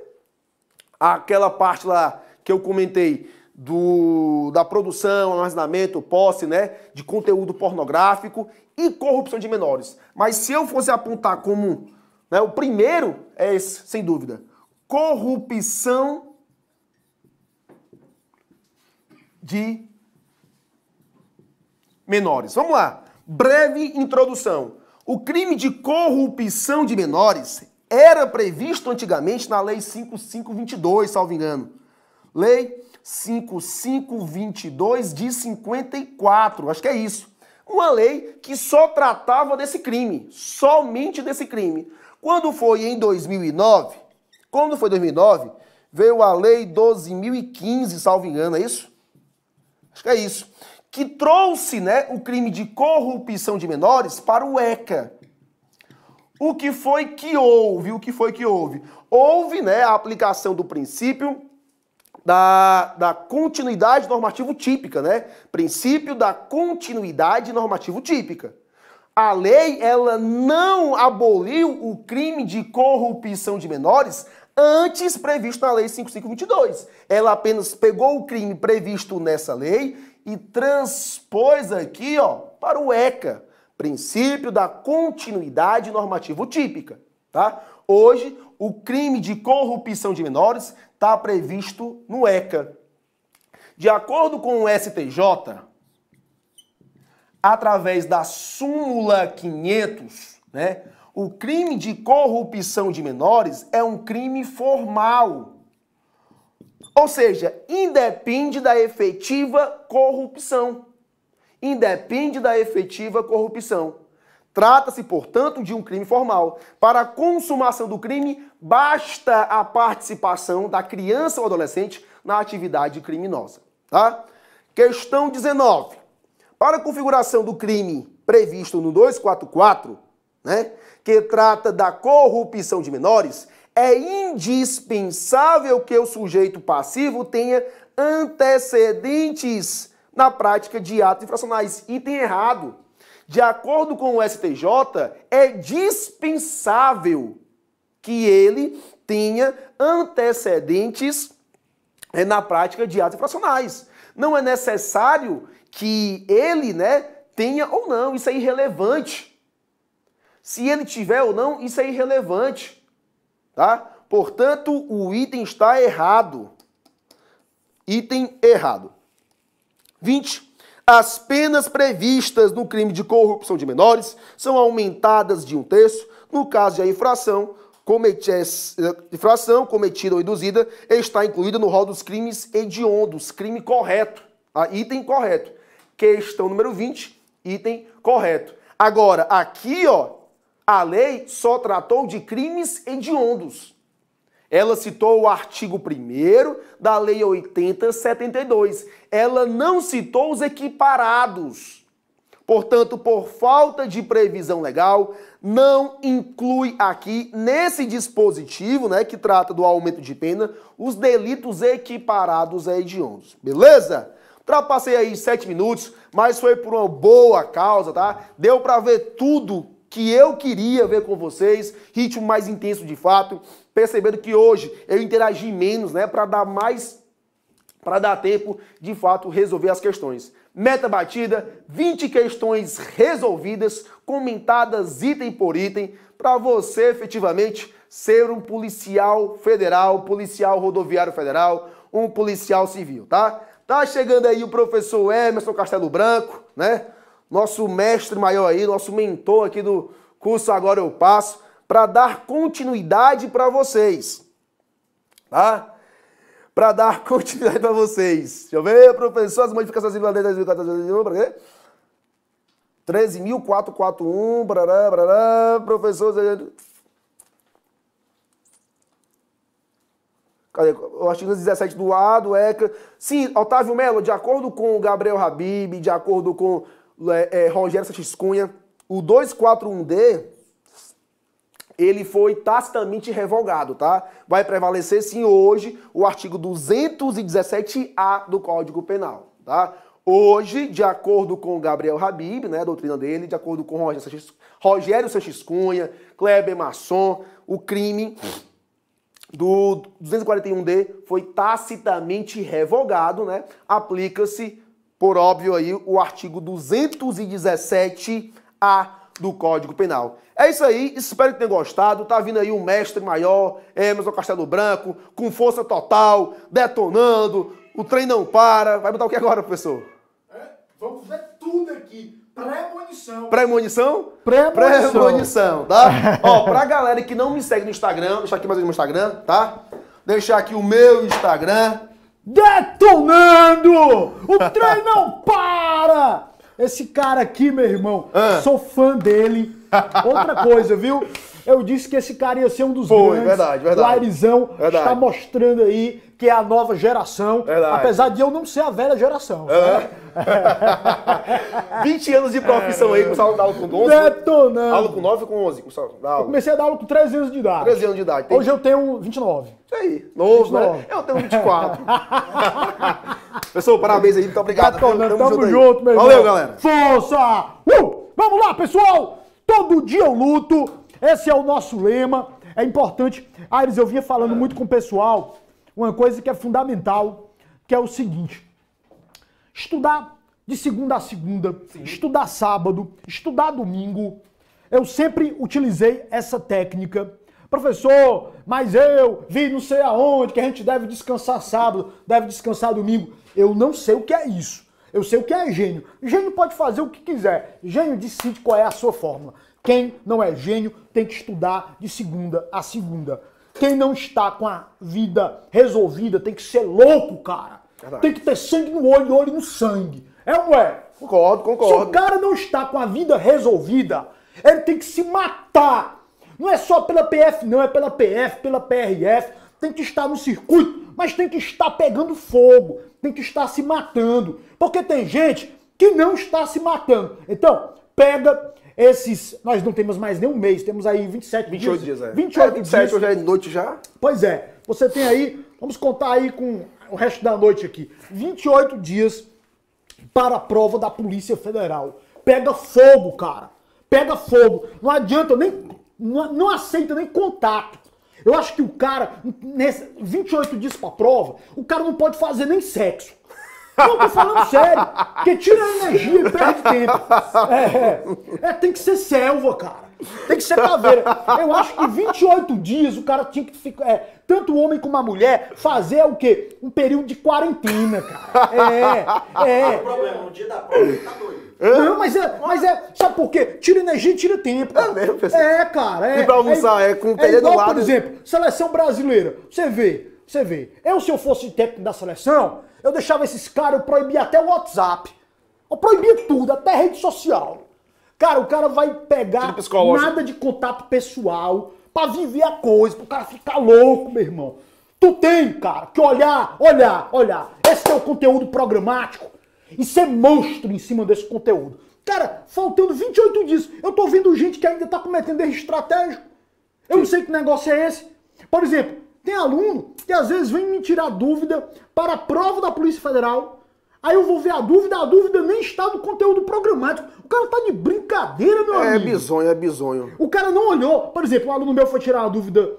aquela parte lá que eu comentei, da produção, armazenamento, posse, né, de conteúdo pornográfico e corrupção de menores. Mas se eu fosse apontar como, né, o primeiro é esse, sem dúvida. Corrupção de menores. Vamos lá. Breve introdução. O crime de corrupção de menores era previsto antigamente na Lei 5522, salvo engano. Lei 5522 de 54, acho que é isso. Uma lei que só tratava desse crime, somente desse crime. Quando foi em 2009, veio a Lei 12.015, salvo engano, é isso? Acho que é isso. Que trouxe, né, o crime de corrupção de menores para o ECA. O que foi que houve? Houve, né, a aplicação do princípio da continuidade normativo típica, né? Princípio da continuidade normativo típica. A lei, ela não aboliu o crime de corrupção de menores antes previsto na Lei 5.522. Ela apenas pegou o crime previsto nessa lei e transpôs aqui, ó, para o ECA, princípio da continuidade normativo típica, tá? Hoje, o crime de corrupção de menores está previsto no ECA. De acordo com o STJ, através da súmula 500, né, o crime de corrupção de menores é um crime formal. Ou seja, independe da efetiva corrupção. Independe da efetiva corrupção. Trata-se, portanto, de um crime formal. Para a consumação do crime, basta a participação da criança ou adolescente na atividade criminosa. Tá? Questão 19. Para a configuração do crime previsto no 244, né, que trata da corrupção de menores, é indispensável que o sujeito passivo tenha antecedentes na prática de atos infracionais. Item errado. De acordo com o STJ, é dispensável que ele tenha antecedentes na prática de atos infracionais. Não é necessário que ele, né, tenha ou não, isso é irrelevante. Se ele tiver ou não, isso é irrelevante, tá? Portanto, o item está errado. Item errado. 20. As penas previstas no crime de corrupção de menores são aumentadas de 1/3 no caso de a infração cometida ou induzida está incluída no rol dos crimes hediondos, crime correto, tá? Item correto. Questão número 20, item correto. Agora, aqui, ó, a lei só tratou de crimes hediondos. Ela citou o artigo 1º da Lei 80/72. Ela não citou os equiparados. Portanto, por falta de previsão legal, não inclui aqui, nesse dispositivo, né, que trata do aumento de pena, os delitos equiparados a hediondos. Beleza? Ultrapassei aí 7 minutos, mas foi por uma boa causa, tá? Deu pra ver tudo que eu queria ver com vocês, ritmo mais intenso de fato, percebendo que hoje eu interagi menos, né, para dar tempo de fato resolver as questões. Meta batida, 20 questões resolvidas, comentadas item por item, para você efetivamente ser um policial federal, policial rodoviário federal, um policial civil, tá? Tá chegando aí o professor Emerson Castelo Branco, né? Nosso mestre maior aí, nosso mentor aqui do curso Agora Eu Passo, para dar continuidade para vocês, tá? Para dar continuidade para vocês. Deixa eu ver, professor, as modificações da lei 10.441, 13.441, professor... Cadê? O artigo 17 do A, do ECA. Sim, Otávio Melo, de acordo com o Gabriel Habib, de acordo com Rogério Sanches Cunha, o 241D, ele foi tacitamente revogado, tá? Vai prevalecer, sim, hoje, o artigo 217A do Código Penal, tá? Hoje, de acordo com o Gabriel Habib, né, a doutrina dele, de acordo com Rogério Sanches Cunha, Kleber Masson, o crime do 241D foi tacitamente revogado, né? Aplica-se, por óbvio aí, o artigo 217A do Código Penal. É isso aí, espero que tenham gostado. Tá vindo aí um mestre maior, Emerson Castelo Branco, com força total, detonando, o trem não para. Vai botar o que agora, professor? Vamos ver tudo aqui. Premonição. Premonição? Premonição, tá? Ó, pra galera que não me segue no Instagram, deixa aqui mais o meu Instagram, tá? Deixar aqui o meu Instagram. Detonando! O trem não para! Esse cara aqui, meu irmão, sou fã dele. Outra coisa, viu? eu disse que esse cara ia ser um dos Foi, grandes. verdade. O Airizão Verdade. está mostrando aí que é a nova geração, Verdade. apesar de eu não ser a velha geração. 20 anos de profissão aí, começou a dar aula com 11. Detonando. Aula com 9 ou com 11? Começou a dar Eu aula. comecei a dar aula com 13 anos de idade. 13 anos de idade. Tem... Hoje eu tenho 29. Isso aí, novo, 29. né? Eu tenho 24. Pessoal, parabéns aí, muito obrigado. Tamo junto, meu irmão. Valeu, galera. Força! Vamos lá, pessoal! Todo dia eu luto. Esse é o nosso lema. É importante. Aires, eu vinha falando muito com o pessoal uma coisa que é fundamental, que é o seguinte. Estudar de segunda a segunda, estudar sábado, estudar domingo. Eu sempre utilizei essa técnica. Professor, mas eu vi não sei aonde que a gente deve descansar sábado, deve descansar domingo. Eu não sei o que é isso. Eu sei o que é gênio. Gênio pode fazer o que quiser. Gênio decide qual é a sua fórmula. Quem não é gênio tem que estudar de segunda a segunda. Quem não está com a vida resolvida tem que ser louco, cara. Verdade. Tem que ter sangue no olho e olho no sangue. É ou não é? Concordo. Se o cara não está com a vida resolvida, ele tem que se matar. Não é só pela PF, não, é pela PF, pela PRF. Tem que estar no circuito, mas tem que estar pegando fogo, tem que estar se matando. Porque tem gente que não está se matando. Então, pega esses... Nós não temos mais nem um mês, temos aí 28 dias, é. 28 27, dias. hoje é noite já. Pois é, você tem aí, vamos contar aí com o resto da noite aqui, 28 dias para a prova da Polícia Federal. Pega fogo, cara. Pega fogo. Não adianta nem... Não aceita nem contato. Eu acho que o cara, nesse 28 dias pra prova, o cara não pode fazer nem sexo. Não, tô falando sério. Porque tira a energia e perde tempo. Tem que ser selva, cara. Tem que ser caveira. Eu acho que 28 dias o cara tinha que ficar... tanto o homem como a mulher fazer o quê? Um período de quarentena, cara. Não tem problema, no dia da prova ele tá doido. Não, mas sabe por quê? Tira energia e tira tempo. Cara. É mesmo, pessoal? Cara. E pra almoçar, com o PD do igual, lado. por exemplo, seleção brasileira. Você vê. Se eu fosse técnico da seleção, eu deixava esses caras, eu proibia até o WhatsApp. Eu proibia tudo, até rede social. Cara, o cara vai pegar nada de contato pessoal pra viver a coisa, pro cara ficar louco, meu irmão. Tu tem, cara, que olhar. Esse é o conteúdo programático. E ser monstro em cima desse conteúdo. Cara, faltando 28 dias, eu tô vendo gente que ainda tá cometendo erro estratégico. Eu não sei que negócio é esse. Por exemplo, tem aluno que às vezes vem me tirar dúvida para a prova da Polícia Federal. Aí eu vou ver a dúvida nem está no conteúdo programático. O cara tá de brincadeira, meu amigo. É bizonho. O cara não olhou. Por exemplo, um aluno meu foi tirar uma dúvida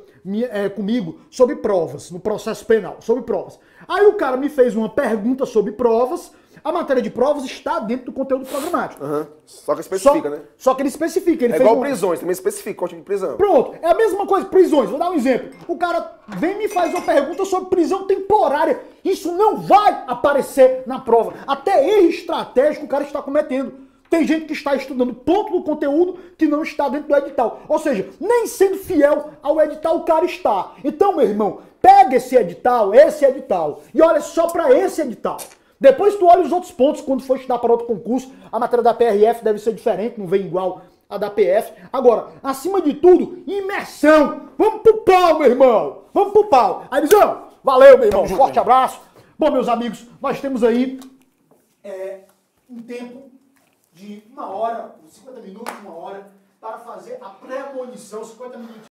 comigo sobre provas, no processo penal, sobre provas. Aí o cara me fez uma pergunta sobre provas. A matéria de provas está dentro do conteúdo programático. Só que especifica, né? Só que ele especifica. Ele É fez igual prisões, também especifica qual tipo de prisão. Pronto, é a mesma coisa, prisões. Vou dar um exemplo. O cara vem e me faz uma pergunta sobre prisão temporária. Isso não vai aparecer na prova. Até erro estratégico o cara está cometendo. Tem gente que está estudando ponto do conteúdo que não está dentro do edital. Ou seja, nem sendo fiel ao edital o cara está. Então, meu irmão, pega esse edital, e olha só para esse edital. Depois tu olha os outros pontos, quando for estudar para outro concurso, a matéria da PRF deve ser diferente, não vem igual a da PF. Agora, acima de tudo, imersão. Vamos pro pau, meu irmão. Vamos pro pau. Airizão, valeu, meu irmão. Forte abraço. Bom, meus amigos, nós temos aí um tempo de 1 hora, 50 minutos, 1 hora, para fazer a pré-munição, 50 minutos.